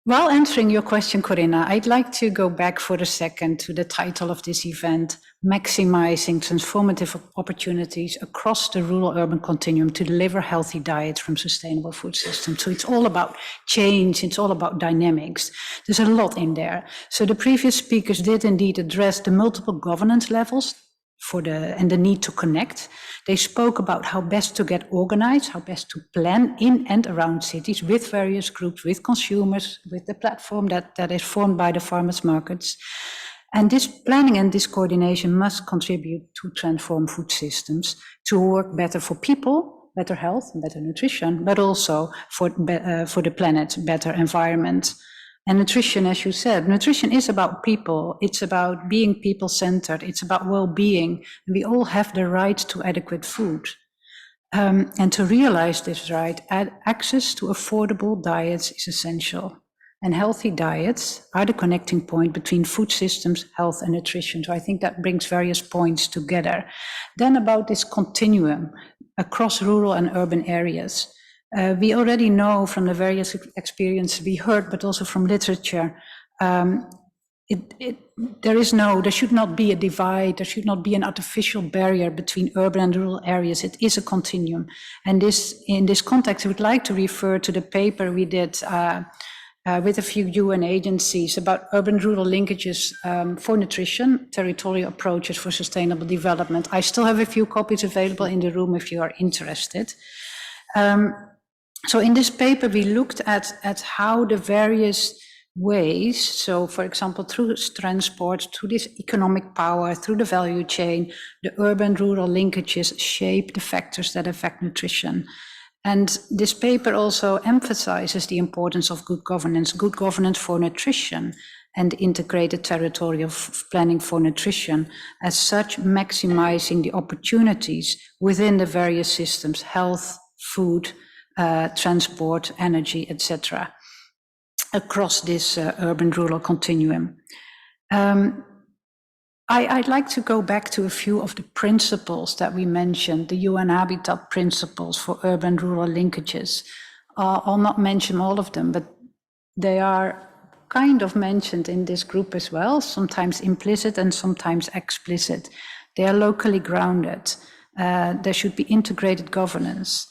While answering your question, Corinna, I'd like to go back for a second to the title of this event, Maximizing Transformative Opportunities Across the Rural-Urban Continuum to Deliver Healthy Diets from Sustainable Food Systems. So it's all about change, it's all about dynamics. There's a lot in there. So the previous speakers did indeed address the multiple governance levels and the need to connect. They spoke about how best to get organized, how best to plan in and around cities with various groups, with consumers, with the platform that is formed by the farmers' markets. And this planning and this coordination must contribute to transform food systems to work better for people, better health, better nutrition, but also for the planet, better environment. And nutrition, as you said, nutrition is about people. It's about being people-centered. It's about well-being. We all have the right to adequate food. And to realize this right, access to affordable diets is essential. And healthy diets are the connecting point between food systems, health, and nutrition. So I think that brings various points together. Then about this continuum across rural and urban areas. We already know from the various experiences we heard, but also from literature, there should not be a divide, there should not be an artificial barrier between urban and rural areas. It is a continuum. And in this context, I would like to refer to the paper we did with a few UN agencies about urban-rural linkages for nutrition, territorial approaches for sustainable development. I still have a few copies available in the room if you are interested. So in this paper, we looked at how the various ways, so for example, through transport, through this economic power, through the value chain, the urban-rural linkages shape the factors that affect nutrition. And this paper also emphasizes the importance of good governance for nutrition, and integrated territorial planning for nutrition, as such maximizing the opportunities within the various systems, health, food, transport, energy, etc., across this urban-rural continuum. I'd like to go back to a few of the principles that we mentioned, the UN Habitat principles for urban-rural linkages. I'll not mention all of them, but they are kind of mentioned in this group as well, sometimes implicit and sometimes explicit. They are locally grounded. There should be integrated governance.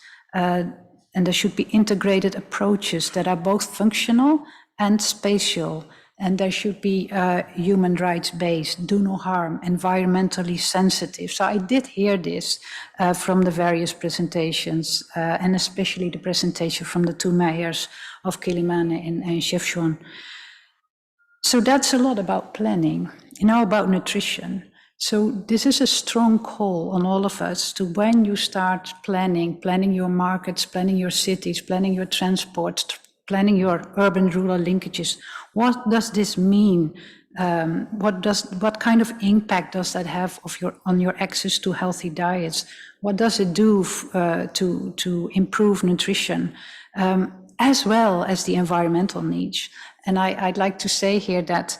And there should be integrated approaches that are both functional and spatial. And there should be human rights based, do no harm, environmentally sensitive. So I did hear this from the various presentations, and especially the presentation from the two mayors of Kilimane and Chefchaouen. So that's a lot about planning. Now about nutrition. So this is a strong call on all of us to, when you start planning your markets, planning your cities, planning your transport, planning your urban-rural linkages, what does this mean? What kind of impact does that have on your access to healthy diets? What does it do to improve nutrition, as well as the environmental needs? And I'd like to say here that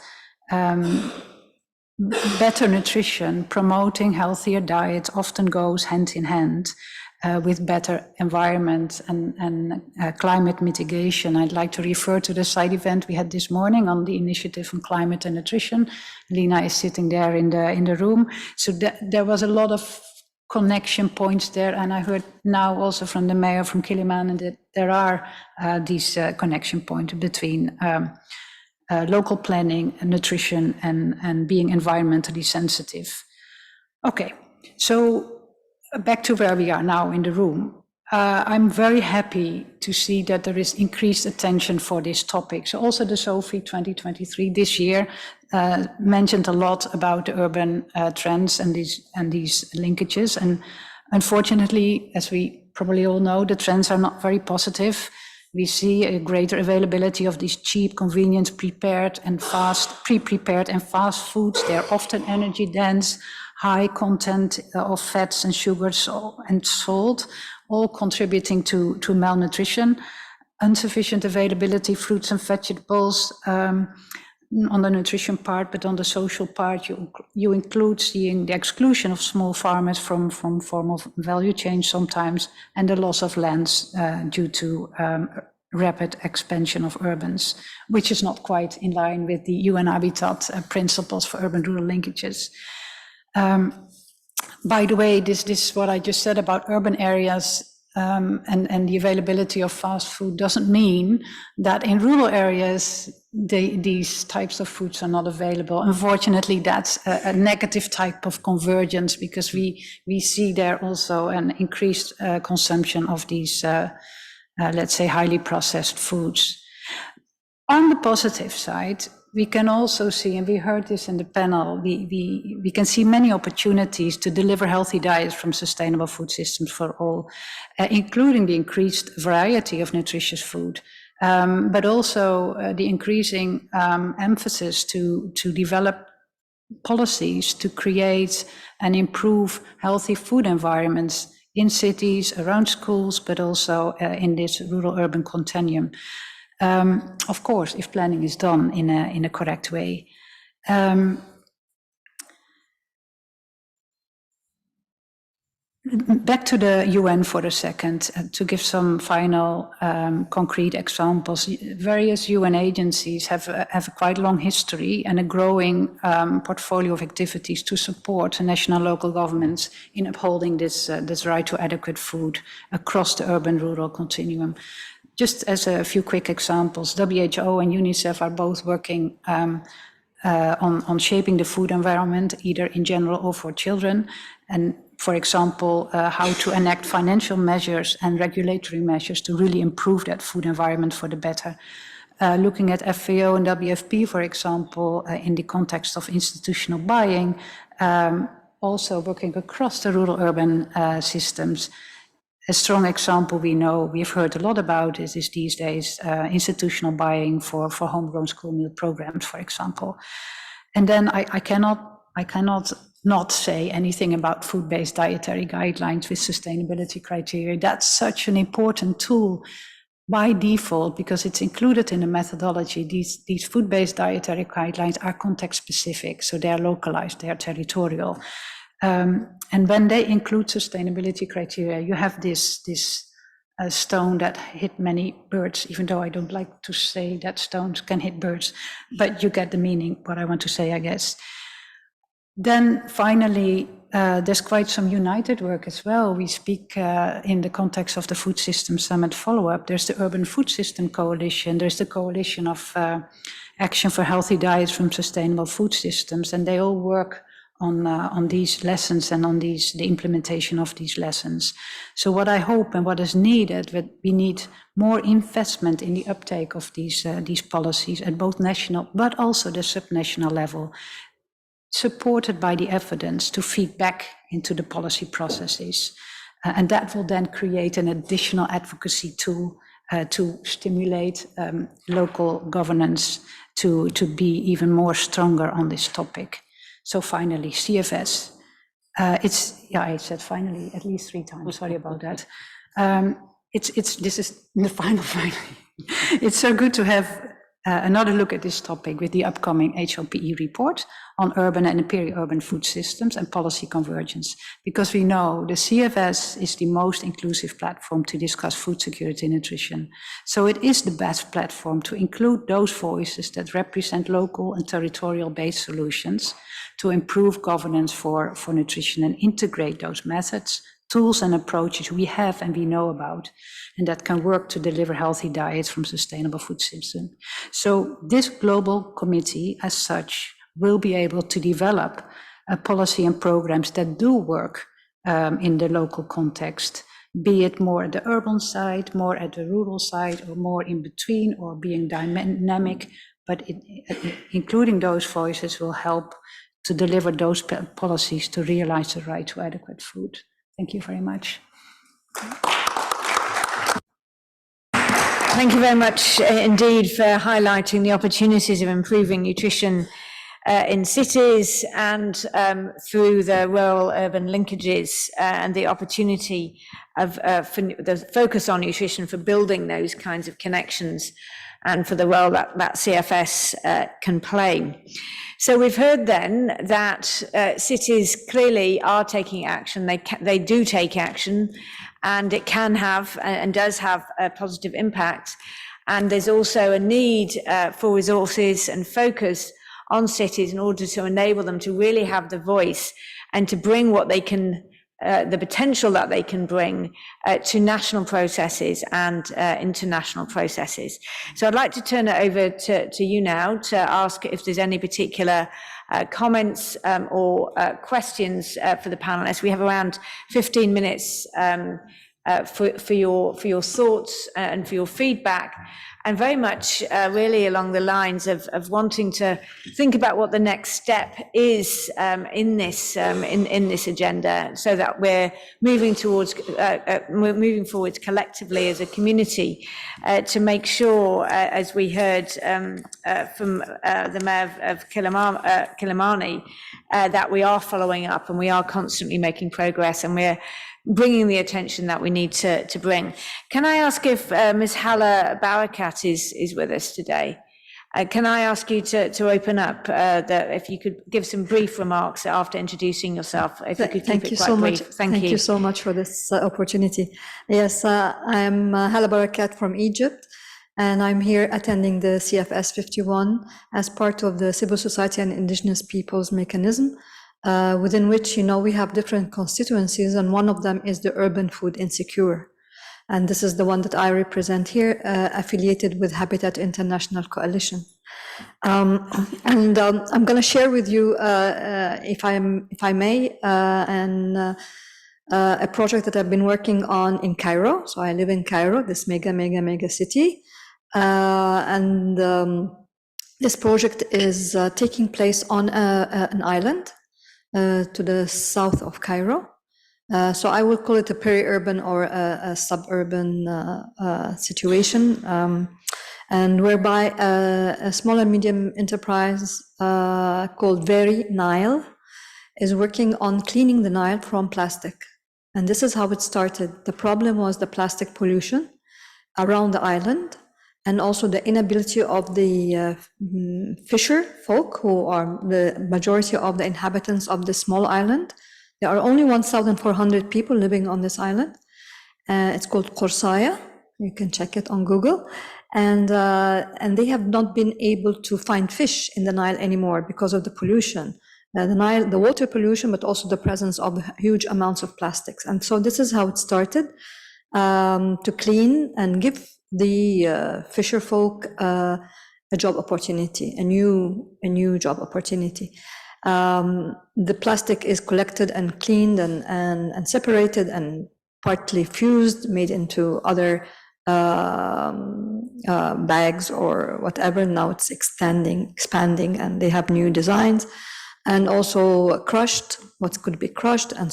better nutrition, promoting healthier diets, often goes hand in hand with better environment and climate mitigation. I'd like to refer to the side event we had this morning on the Initiative on Climate and Nutrition. Lina is sitting there in the room. So there was a lot of connection points there, and I heard now also from the mayor from Kilimanjaro that there are these connection points between local planning, nutrition, and being environmentally sensitive. Okay, so back to where we are now in the room. I'm very happy to see that there is increased attention for this topic. So also the SOFI 2023 this year mentioned a lot about the urban trends and these linkages. And unfortunately, as we probably all know, the trends are not very positive. We see a greater availability of these cheap, convenient, pre-prepared and fast foods. They're often energy dense, high content of fats and sugars and salt, all contributing to malnutrition. Insufficient availability, fruits and vegetables on the nutrition part, but on the social part, you include seeing the exclusion of small farmers from formal value chain sometimes, and the loss of lands due to rapid expansion of urbans, which is not quite in line with the UN Habitat principles for urban-rural linkages. By the way, this is what I just said about urban areas and the availability of fast food doesn't mean that in rural areas these types of foods are not available. Unfortunately, that's a negative type of convergence, because we see there also an increased consumption of these, let's say, highly processed foods. On the positive side, we can also see, and we heard this in the panel, we can see many opportunities to deliver healthy diets from sustainable food systems for all, including the increased variety of nutritious food, but also the increasing emphasis to develop policies to create and improve healthy food environments in cities, around schools, but also in this rural-urban continuum. Of course, if planning is done in a correct way. Back to the UN for a second, to give some final concrete examples. Various UN agencies have a quite long history and a growing portfolio of activities to support national and local governments in upholding this right to adequate food across the urban-rural continuum. Just as a few quick examples, WHO and UNICEF are both working on shaping the food environment, either in general or for children. And for example, how to enact financial measures and regulatory measures to really improve that food environment for the better. Looking at FAO and WFP, for example, in the context of institutional buying, also working across the rural-urban systems. A strong example we've heard a lot about is these days institutional buying for homegrown school meal programs, for example. And then I cannot not say anything about food-based dietary guidelines with sustainability criteria. That's such an important tool by default, because it's included in the methodology. These food-based dietary guidelines are context-specific, so they are localized, they are territorial. And when they include sustainability criteria, you have this stone that hit many birds, even though I don't like to say that stones can hit birds, but you get the meaning, what I want to say, I guess. Then finally, there's quite some united work as well. We speak in the context of the Food System Summit follow-up. There's the Urban Food System Coalition, there's the Coalition of Action for Healthy Diets from Sustainable Food Systems, and they all work on these lessons and on the implementation of these lessons. So what I hope and what is needed, that we need more investment in the uptake of these policies at both national, but also the subnational level. supported by the evidence to feed back into the policy processes. And that will then create an additional advocacy tool to stimulate local governance to be even more stronger on this topic. So finally, CFS. I said finally at least 3 times, sorry about that. This is the final. It's so good to have another look at this topic with the upcoming HLPE report on urban and peri-urban food systems and policy convergence, because we know the CFS is the most inclusive platform to discuss food security and nutrition. So it is the best platform to include those voices that represent local and territorial-based solutions to improve governance for nutrition and integrate those methods, tools and approaches we have and we know about, and that can work to deliver healthy diets from sustainable food systems. So this global committee as such will be able to develop a policy and programs that do work in the local context, be it more at the urban side, more at the rural side, or more in between, or being dynamic, but including those voices will help to deliver those policies to realize the right to adequate food. Thank you very much. Thank you very much indeed for highlighting the opportunities of improving nutrition in cities and through the rural-urban linkages and the opportunity of for the focus on nutrition for building those kinds of connections and for the role that CFS can play. So we've heard then that cities clearly are taking action. They do take action, and it can have and does have a positive impact. And there's also a need for resources and focus on cities in order to enable them to really have the voice and to bring what they can, the potential that they can bring to national processes and international processes. So I'd like to turn it over to you now to ask if there's any particular comments or questions for the panelists. We have around 15 minutes for your thoughts and for your feedback, and very much really along the lines of wanting to think about what the next step is in this agenda, so that we're moving towards moving forward collectively as a community to make sure, as we heard from the Mayor of Kilimani, that we are following up and we are constantly making progress and we're bringing the attention that we need to bring. Can I ask if Ms. Hala Barakat is with us today? Can I ask you to open up, if you could give some brief remarks after introducing yourself, if you could keep it quite brief. Thank you. Thank you so much for this opportunity. Yes, I'm Hala Barakat from Egypt, and I'm here attending the CFS 51 as part of the Civil Society and Indigenous Peoples mechanism, within which, we have different constituencies, and one of them is the urban food insecure. And this is the one that I represent here, affiliated with Habitat International Coalition. I'm going to share with you, if I may, a project that I've been working on in Cairo. So I live in Cairo, this mega city. This project is taking place on an island to the south of Cairo. So I will call it a peri-urban or a suburban situation, and whereby a small and medium enterprise called Very Nile is working on cleaning the Nile from plastic. And this is how it started. The problem was the plastic pollution around the island, and also the inability of the fisher folk, who are the majority of the inhabitants of this small island. There are only 1,400 people living on this island. It's called Qorsaya. You can check it on Google. And they have not been able to find fish in the Nile anymore because of the pollution. The water pollution, but also the presence of huge amounts of plastics. And so this is how it started, to clean and give the fisher folk a job opportunity, a new job opportunity. The plastic is collected and cleaned and separated and partly fused, made into other bags or whatever. Now it's expanding, and they have new designs. and also crushed, what could be crushed, and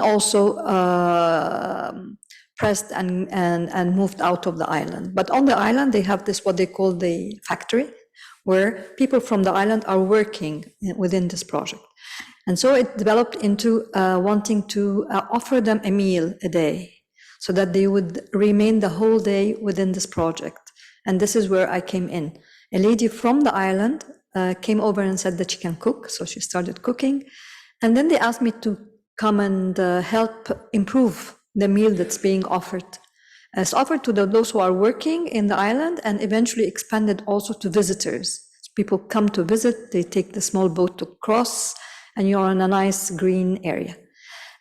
also pressed and moved out of the island. But on the island, they have this, what they call the factory, where people from the island are working within this project. And so it developed into wanting to offer them a meal a day so that they would remain the whole day within this project. And this is where I came in. A lady from the island came over and said that she can cook. So she started cooking. And then they asked me to come and help improve the meal that's being offered. It's offered to those who are working in the island and eventually expanded also to visitors. People come to visit, they take the small boat to cross, and you're in a nice green area.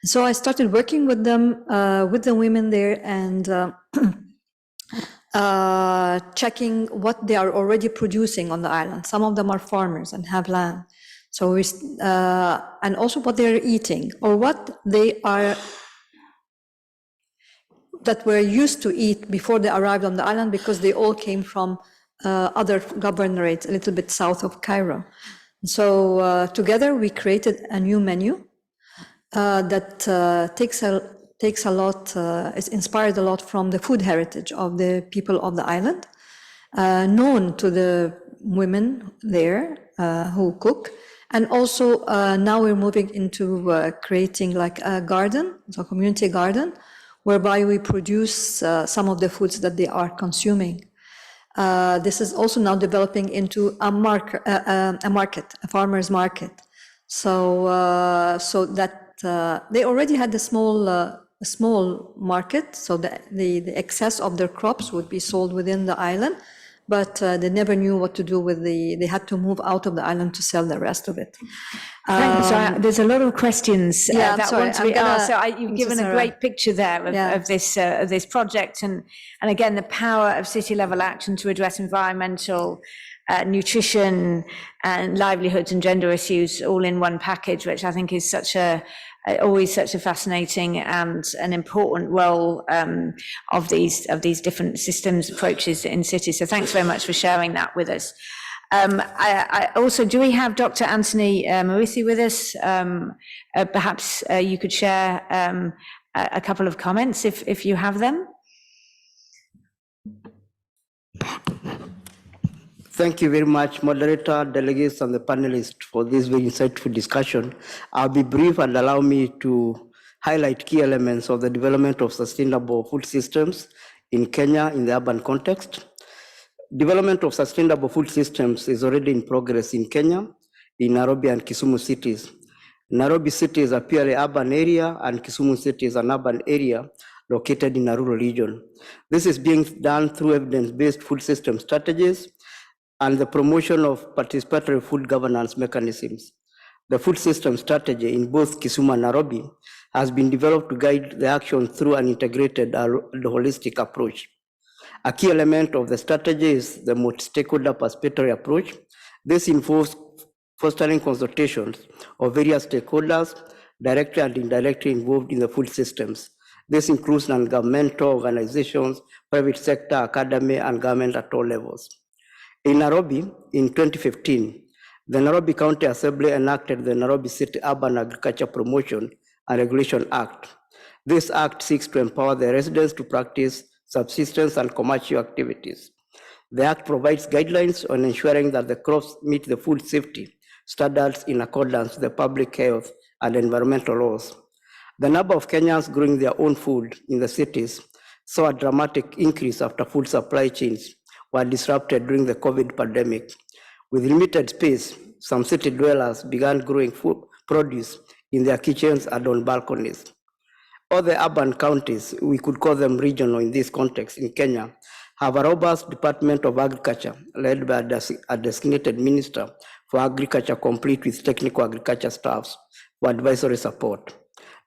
So I started working with them, with the women there, and checking what they are already producing on the island. Some of them are farmers and have land. So we, and also what they're eating, or what they are, that were used to eat before they arrived on the island, because they all came from other governorates a little bit south of Cairo. So together we created a new menu that takes a lot, is inspired a lot from the food heritage of the people of the island, known to the women there who cook. And also now we're moving into creating like a garden, so a community garden, whereby we produce some of the foods that they are consuming. This is also now developing into a market, a farmer's market. So, so that they already had a small market, so the excess of their crops would be sold within the island, but they never knew what to do with they had to move out of the island to sell the rest of it. So there's a lot of questions yeah, that sorry, want to be asked. So you've given a sorry. great picture there of this project, and again the power of city level action to address environmental, nutrition, and livelihoods and gender issues all in one package, which I think is always such a fascinating and an important role of these different systems approaches in cities. So thanks very much for sharing that with us. I also, do we have Dr. Anthony Murithi with us? Perhaps you could share a couple of comments if you have them. Thank you very much, moderator, delegates, and the panelists for this very insightful discussion. I'll be brief and allow me to highlight key elements of the development of sustainable food systems in Kenya in the urban context. Development of sustainable food systems is already in progress in Kenya, in Nairobi and Kisumu cities. Nairobi city is a purely urban area, and Kisumu city is an urban area located in a rural region. This is being done through evidence-based food system strategies and the promotion of participatory food governance mechanisms. The food system strategy in both Kisumu and Nairobi has been developed to guide the action through an integrated and holistic approach. A key element of the strategy is the multi-stakeholder participatory approach. This involves fostering consultations of various stakeholders directly and indirectly involved in the food systems. This includes non-governmental organizations, private sector, academy, and government at all levels. In Nairobi, in 2015, the Nairobi County Assembly enacted the Nairobi City Urban Agriculture Promotion and Regulation Act. This act seeks to empower the residents to practice subsistence and commercial activities. The act provides guidelines on ensuring that the crops meet the food safety standards in accordance with the public health and environmental laws. The number of Kenyans growing their own food in the cities saw a dramatic increase after food supply chains were disrupted during the COVID pandemic. With limited space, some city dwellers began growing food produce in their kitchens and on balconies. All the urban counties, we could call them regional in this context in Kenya, have a robust Department of Agriculture led by a designated minister for agriculture, complete with technical agriculture staffs for advisory support.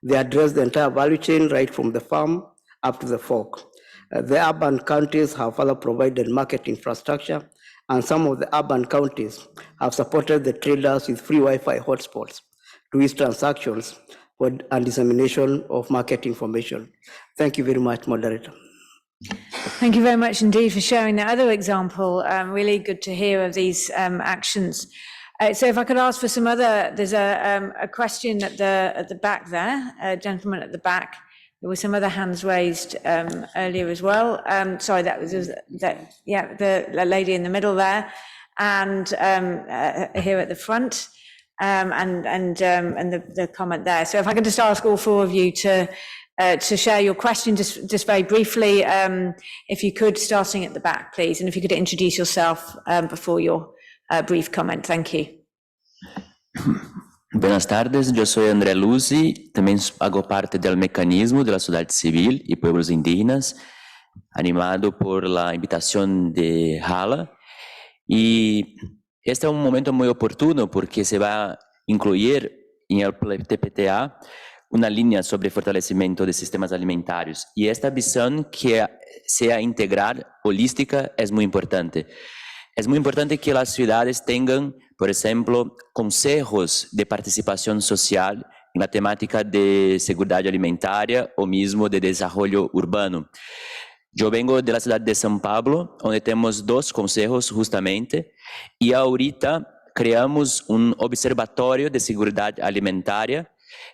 They address the entire value chain right from the farm up to the fork. The urban counties have further provided market infrastructure, and some of the urban counties have supported the traders with free Wi-Fi hotspots to ease transactions and dissemination of market information. Thank you very much, moderator. Thank you very much indeed for sharing that other example. Really good to hear of these actions. So if I could ask for some other, there's a question at the back there, a gentleman at the back. There were some other hands raised earlier as well. Sorry, that was the lady in the middle there, and here at the front, and the comment there. So if I could just ask all four of you to share your question just very briefly, if you could, starting at the back, please, and if you could introduce yourself before your brief comment. Thank you. Buenas tardes, yo soy André Luzzi, también hago parte del mecanismo de la sociedad civil y pueblos indígenas, animado por la invitación de Hala. Y este es un momento muy oportuno porque se va a incluir en el TPTA una línea sobre fortalecimiento de sistemas alimentarios. Y esta visión que sea integral, holística, es muy importante. Es muy importante que las ciudades tengan, por ejemplo, consejos de participación social en la temática de seguridad alimentaria o mismo de desarrollo urbano. Yo vengo de la ciudad de São Paulo, donde tenemos 2 consejos justamente, y ahorita creamos un observatorio de seguridad alimentaria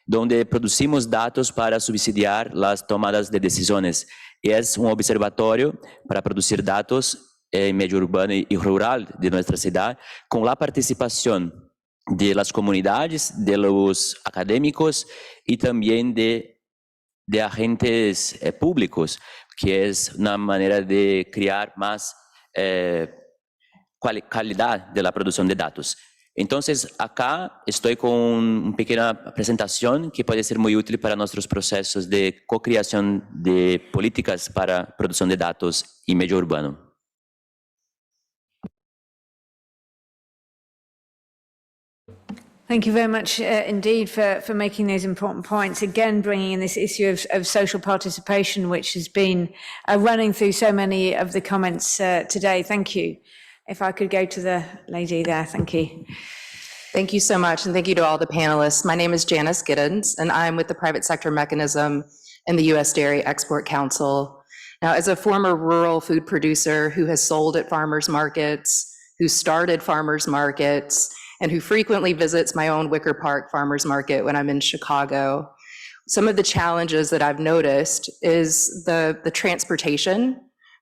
donde producimos datos para subsidiar las tomadas de decisiones. Y es un observatorio para producir datos en medio urbano y rural de nuestra ciudad, con la participación de las comunidades, de los académicos y también de agentes públicos, que es una manera de crear más calidad de la producción de datos. Entonces, acá estoy con una pequeña presentación que puede ser muy útil para nuestros procesos de co-creación de políticas para producción de datos en medio urbano. Thank you very much indeed for making those important points. Again, bringing in this issue of social participation, which has been running through so many of the comments today. Thank you. If I could go to the lady there, thank you. Thank you so much, and thank you to all the panelists. My name is Janice Giddens, and I'm with the Private Sector Mechanism in the U.S. Dairy Export Council. Now, as a former rural food producer who has sold at farmers markets, who started farmers markets, and who frequently visits my own Wicker Park Farmers Market when I'm in Chicago, some of the challenges that I've noticed is the transportation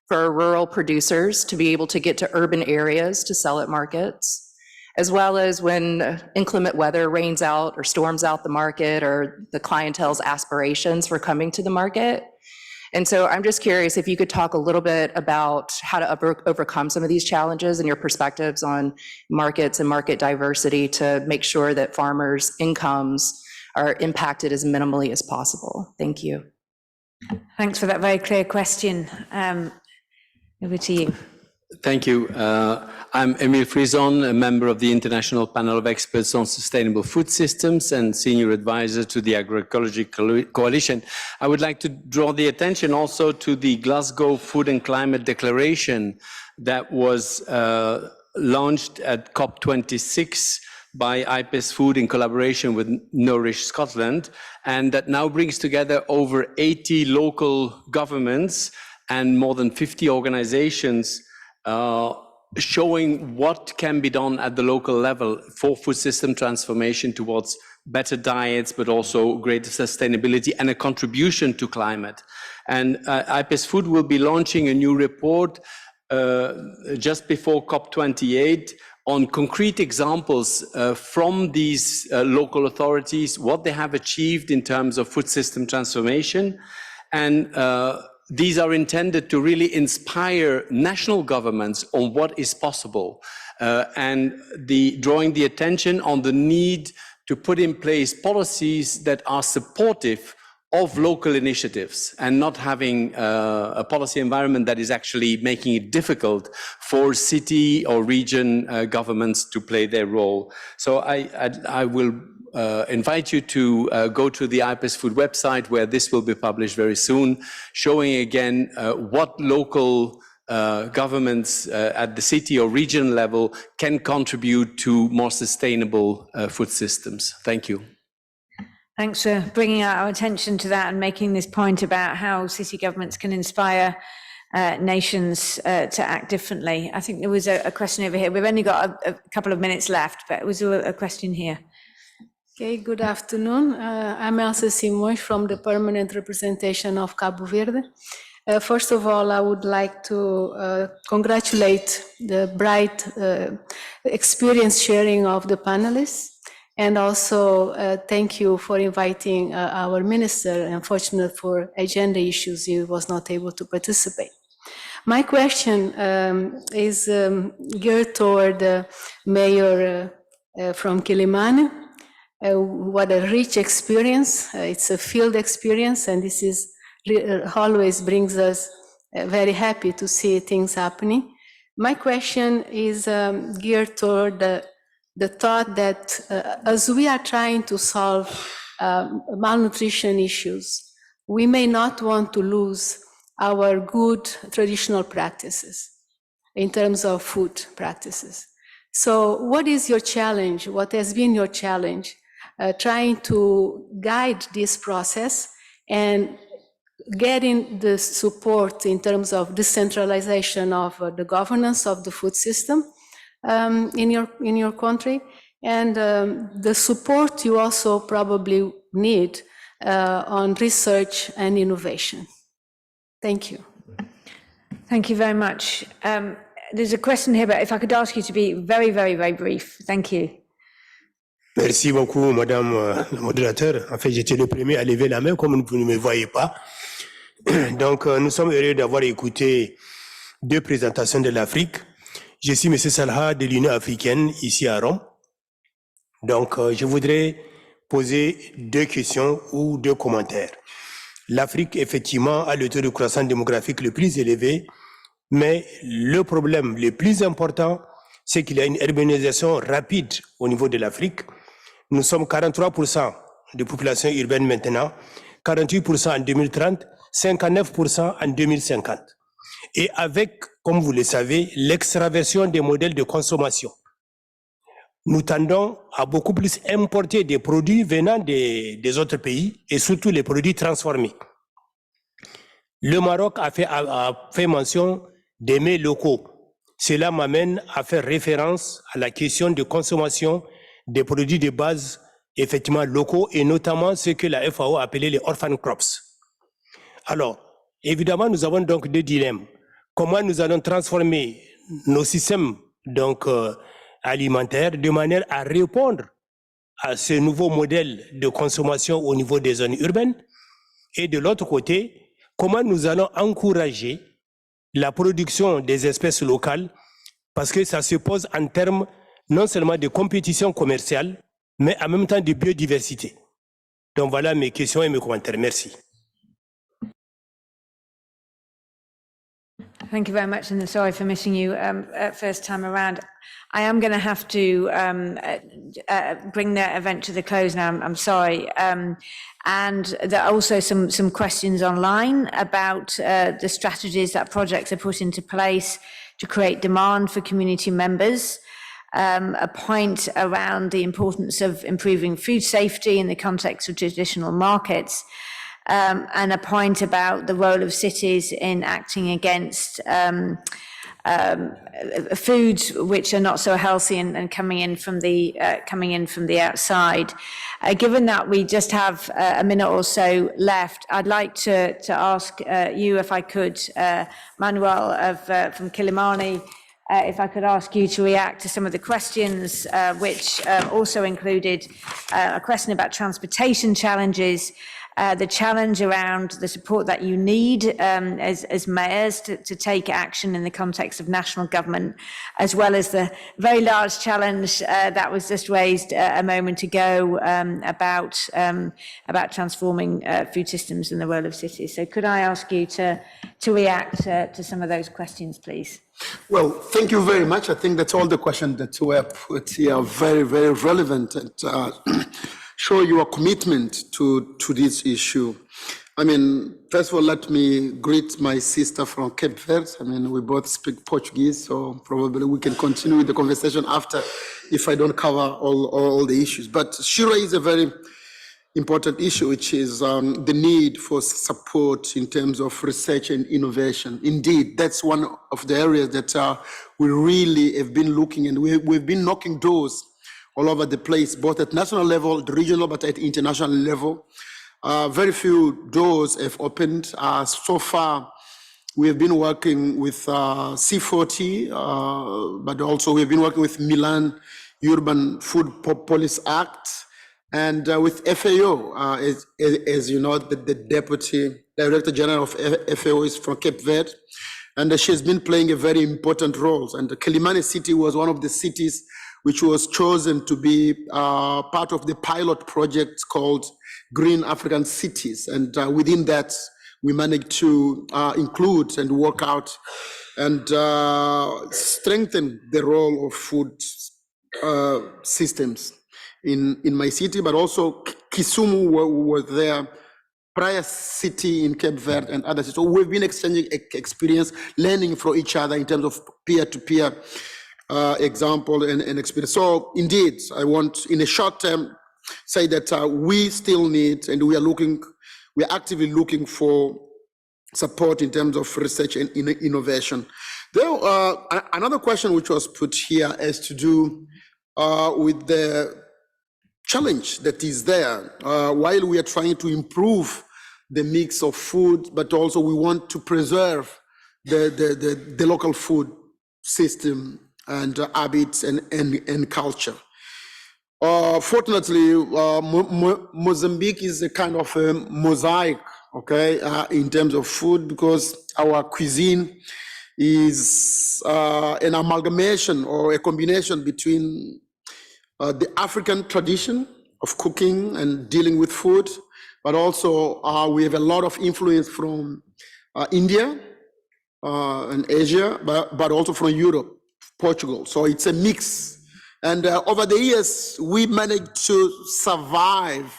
for rural producers to be able to get to urban areas to sell at markets, as well as when inclement weather rains out or storms out the market, or the clientele's aspirations for coming to the market. And so I'm just curious if you could talk a little bit about how to overcome some of these challenges and your perspectives on markets and market diversity to make sure that farmers' incomes are impacted as minimally as possible. Thank you. Thanks for that very clear question. Over to you. Thank you. I'm Emile Frison, a member of the International Panel of Experts on Sustainable Food Systems and Senior Advisor to the Agroecology Coalition. I would like to draw the attention also to the Glasgow Food and Climate Declaration that was launched at COP26 by IPES Food in collaboration with Nourish Scotland, and that now brings together over 80 local governments and more than 50 organizations showing what can be done at the local level for food system transformation towards better diets, but also greater sustainability and a contribution to climate. And IPES Food will be launching a new report just before COP28 on concrete examples from these local authorities, what they have achieved in terms of food system transformation. And these are intended to really inspire national governments on what is possible, and drawing the attention on the need to put in place policies that are supportive of local initiatives and not having a policy environment that is actually making it difficult for city or region governments to play their role. So I will invite you to go to the IPES Food website, where this will be published very soon, showing again what local governments at the city or region level can contribute to more sustainable food systems. Thank you. Thanks for bringing our attention to that and making this point about how city governments can inspire nations to act differently. I think there was a question over here. We've only got a couple of minutes left, but it was a question here. Okay, good afternoon. I'm Elsa Simões from the Permanent Representation of Cabo Verde. First of all, I would like to congratulate the bright experience sharing of the panelists, and also thank you for inviting our minister. Unfortunately for agenda issues, he was not able to participate. My question is geared toward Mayor from Quilimane. What a rich experience. It's a field experience, and this is always brings us very happy to see things happening. My question is geared toward the thought that as we are trying to solve malnutrition issues, we may not want to lose our good traditional practices in terms of food practices. So what is your challenge? What has been your challenge trying to guide this process and getting the support in terms of decentralization of the governance of the food system in your country, and the support you also probably need on research and innovation? Thank you. Thank you very much. There's a question here, but if I could ask you to be very, very, very brief. Thank you. Merci beaucoup, Madame la modérateur. En fait, j'étais le premier à lever la main, comme vous ne me voyez pas. Donc, nous sommes heureux d'avoir écouté deux présentations de l'Afrique. Je suis M. Salha de l'Union africaine, ici à Rome. Donc, je voudrais poser deux questions ou deux commentaires. L'Afrique, effectivement, a le taux de croissance démographique le plus élevé, mais le problème le plus important, c'est qu'il y a une urbanisation rapide au niveau de l'Afrique. Nous sommes 43% de population urbaine maintenant, 48% en 2030, 59% en 2050. Et avec, comme vous le savez, l'extraversion des modèles de consommation, nous tendons à beaucoup plus importer des produits venant des autres pays et surtout les produits transformés. Le Maroc a fait mention des mets locaux. Cela m'amène à faire référence à la question de consommation des produits de base effectivement locaux et notamment ce que la FAO a appelé les orphan crops. Alors, évidemment, nous avons donc deux dilemmes. Comment nous allons transformer nos systèmes donc, alimentaires de manière à répondre à ce nouveau modèle de consommation au niveau des zones urbaines, et de l'autre côté, comment nous allons encourager la production des espèces locales, parce que ça se pose en termes non seulement de compétition commerciale, mais en même temps de biodiversité. Donc voilà mes questions et mes commentaires. Merci. Thank you very much, and sorry for missing you first time around. I am going to have to bring the event to the close now. I'm sorry. And there are also some questions online about the strategies that projects are put into place to create demand for community members. A point around the importance of improving food safety in the context of traditional markets. And a point about the role of cities in acting against foods which are not so healthy and coming in from the outside. Given that we just have a minute or so left, I'd like to ask you, if I could, Manuel from Quilimane, if I could ask you to react to some of the questions, which also included a question about transportation challenges, the challenge around the support that you need as mayors to take action in the context of national government, as well as the very large challenge that was just raised a moment ago about transforming food systems and the role of cities. So could I ask you to react to some of those questions, please? Well, thank you very much. I think that's all the questions that were put here are very, very relevant and show your commitment to this issue. I mean, first of all, let me greet my sister from Cape Verde. I mean, we both speak Portuguese, so probably we can continue with the conversation after if I don't cover all the issues. But she raised a very important issue, which is the need for support in terms of research and innovation. Indeed, that's one of the areas that we really have been looking, and we've been knocking doors all over the place, both at national level, the regional, but at international level. Very few doors have opened. So far, we have been working with C40, but also we've been working with Milan Urban Food Policy Act, and with FAO, as you know, the Deputy Director General of FAO is from Cape Verde, and she has been playing a very important role. And Kilimani City was one of the cities which was chosen to be part of the pilot project called Green African Cities. And within that, we managed to include and work out and strengthen the role of food systems in my city, but also Kisumu was there, prior city in Cape Verde and others. So we've been exchanging experience, learning from each other in terms of peer-to-peer example and experience. So indeed, I want in a short term say that we still need, and we're actively looking for support in terms of research and innovation. There, another question which was put here has to do with the challenge that is there while we are trying to improve the mix of food, but also we want to preserve the local food system and habits and culture. Fortunately, Mozambique is a kind of a mosaic, okay, in terms of food, because our cuisine is an amalgamation or a combination between the African tradition of cooking and dealing with food, but also we have a lot of influence from India and Asia, but also from Europe, Portugal. So it's a mix. And over the years, we managed to survive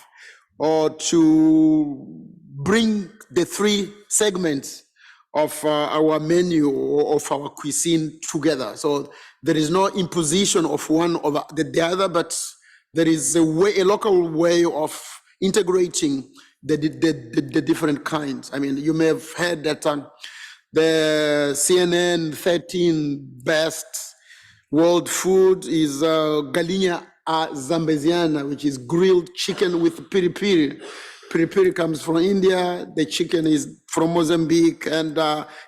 or to bring the three segments of our menu or of our cuisine together. So there is no imposition of one over the other, but there is a local way of integrating the different kinds. I mean, you may have heard that the CNN 13 best world food is galinha zambesiana, which is grilled chicken with piri piri. Piri piri comes from India, the chicken is from Mozambique, and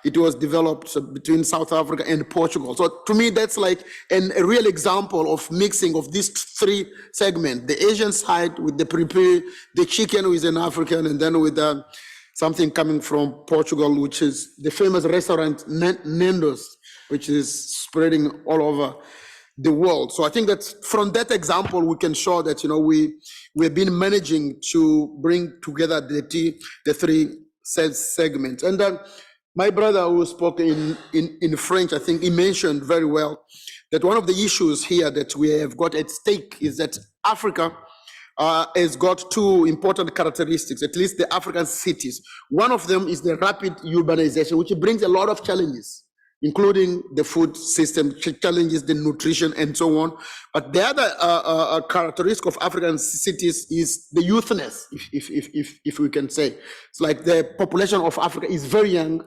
it was developed between South Africa and Portugal. So to me, that's like a real example of mixing of these three segments, the Asian side with the piri piri, the chicken with an African, and then with something coming from Portugal, which is the famous restaurant Nando's, which is spreading all over the world. So I think that from that example, we can show that, you know, we've been managing to bring together the three segments. And my brother who spoke in French, I think he mentioned very well that one of the issues here that we have got at stake is that Africa has got two important characteristics, at least the African cities. One of them is the rapid urbanization, which brings a lot of challenges, including the food system challenges, the nutrition, and so on. But the other characteristic of African cities is the youthness, if we can say. It's like the population of Africa is very young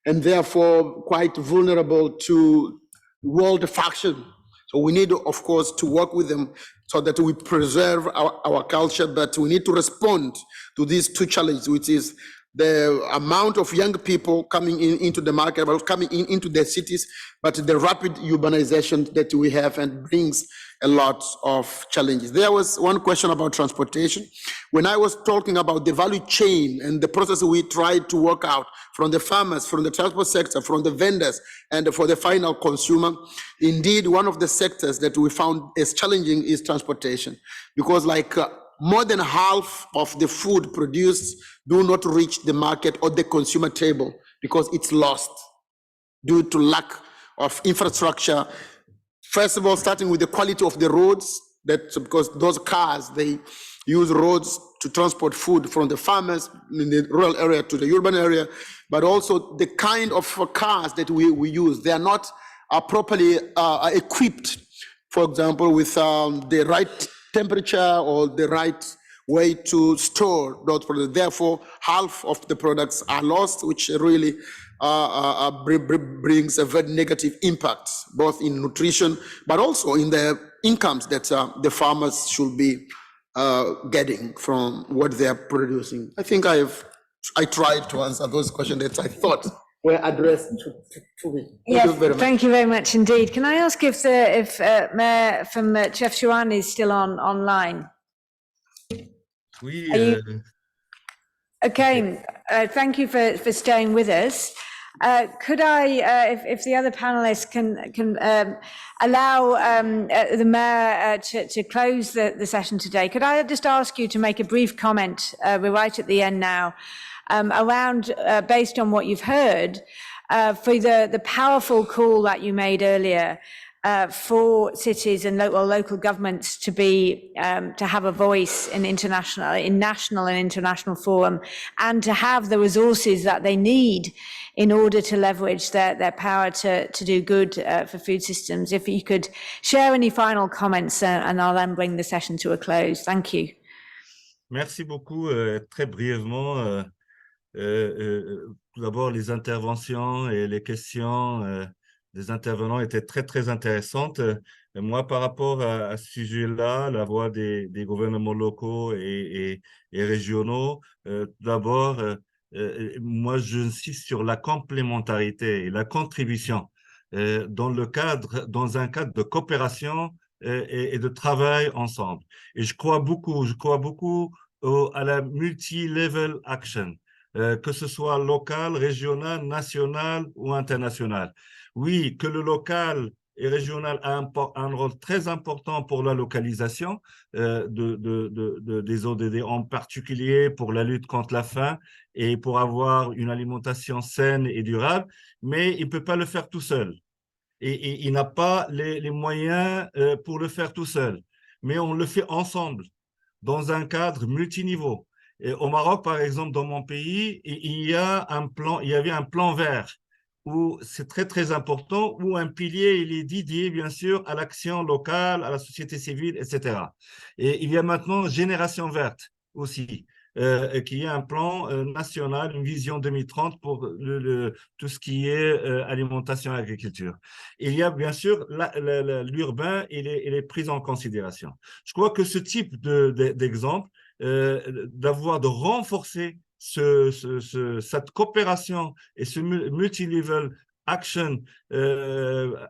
and therefore quite vulnerable to world fashion. So we need, of course, to work with them so that we preserve our culture, but we need to respond to these two challenges, which is the amount of young people coming into the market, but coming into the cities, but the rapid urbanization that we have and brings a lot of challenges. There was one question about transportation. When I was talking about the value chain and the process we tried to work out from the farmers, from the transport sector, from the vendors, and for the final consumer, indeed, one of the sectors that we found as challenging is transportation, because like more than half of the food produced do not reach the market or the consumer table because it's lost due to lack of infrastructure. First of all, starting with the quality of the roads, because those cars, they use roads to transport food from the farmers in the rural area to the urban area, but also the kind of cars that we use, they are not properly equipped, for example, with the right temperature or the right way to store those products. Therefore, half of the products are lost, which really brings a very negative impact, both in nutrition, but also in the incomes that the farmers should be getting from what they are producing. I think I tried to answer those questions that I thought were addressed to me. Thank you very much. Thank you very much indeed. Can I ask if Mayor from Chef Chouan is still online? Oui, Okay, thank you for staying with us. Could I, if the other panelists can allow the Mayor to close the session today, could I just ask you to make a brief comment, we're right at the end now, around, based on what you've heard, for the powerful call that you made earlier for cities and local governments to have a voice in national and international forum, and to have the resources that they need in order to leverage their power to do good for food systems. If you could share any final comments, and I'll then bring the session to a close. Thank you. merci beaucoup. Très brièvement, tout d'abord, les interventions et les questions des intervenants étaient très intéressantes. Moi, par rapport à ce sujet-là, la voix des gouvernements locaux et régionaux, d'abord, moi, j'insiste sur la complémentarité et la contribution dans un cadre de coopération et de travail ensemble. Et je crois beaucoup à la multi-level action, que ce soit local, régional, national ou international. Oui, que le local et régional a un rôle très important pour la localisation des ODD, en particulier pour la lutte contre la faim et pour avoir une alimentation saine et durable, mais il ne peut pas le faire tout seul. Et il n'a pas les moyens pour le faire tout seul. Mais on le fait ensemble, dans un cadre multiniveau. Et au Maroc, par exemple, dans mon pays, il y avait un plan vert où c'est très important, où un pilier il est dédié, bien sûr, à l'action locale, à la société civile, etc. Et il y a maintenant Génération verte aussi, qui est un plan national, une vision 2030 pour tout ce qui est alimentation et agriculture. Il y a bien sûr l'urbain et les prises en considération. Je crois que ce type d'exemple, de renforcer cette coopération et ce multi-level action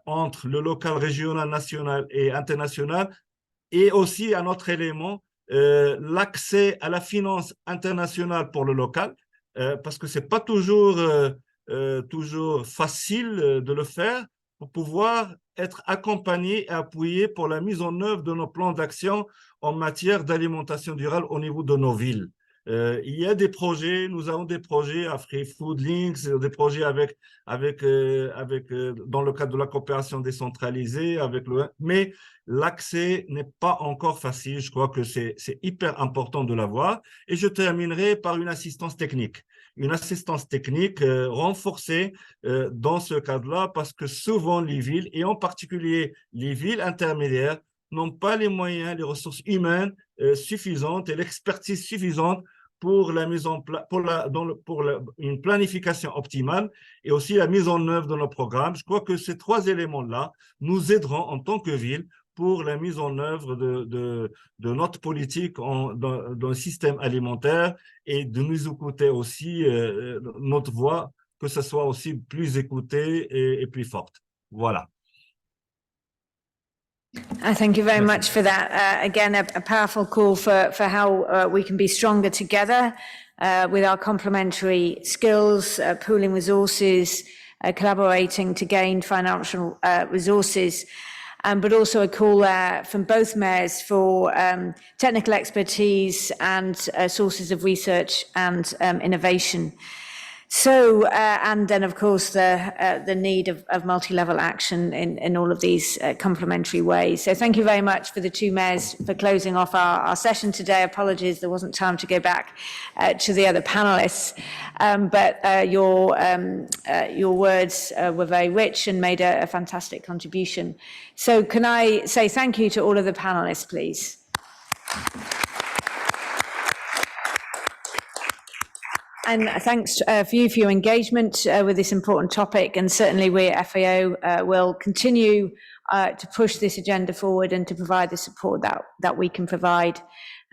entre le local, régional, national et international, et aussi un autre élément, l'accès à la finance internationale pour le local, parce que ce n'est pas toujours facile de le faire pour pouvoir être accompagné et appuyé pour la mise en œuvre de nos plans d'action en matière d'alimentation durable au niveau de nos villes. Il y a des projets, nous avons des projets Afri-Food Links, des projets dans le cadre de la coopération décentralisée, mais l'accès n'est pas encore facile. Je crois que c'est hyper important de l'avoir. Et je terminerai par une assistance technique. Une assistance technique renforcée dans ce cadre-là, parce que souvent les villes, et en particulier les villes intermédiaires, n'ont pas les moyens, les ressources humaines suffisantes et l'expertise suffisante pour la mise en place, une planification optimale et aussi la mise en œuvre de nos programmes. Je crois que ces trois éléments-là nous aideront en tant que ville pour la mise en œuvre de notre politique dans le système alimentaire, et de nous écouter aussi notre voix, que ce soit aussi plus écoutée et plus forte. Voilà. Thank you very much for that. Again, a powerful call for how we can be stronger together with our complementary skills, pooling resources, collaborating to gain financial resources, but also a call from both mayors for technical expertise and sources of research and innovation. So, and then, of course, the need of multi-level action in all of these complementary ways. So thank you very much for the two mayors for closing off our session today. Apologies, there wasn't time to go back to the other panelists, but your words were very rich and made a fantastic contribution. So can I say thank you to all of the panelists, please? And thanks for your engagement with this important topic. And certainly we at FAO will continue to push this agenda forward and to provide the support that we can provide,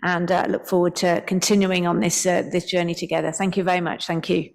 and look forward to continuing on this journey together. Thank you very much. Thank you.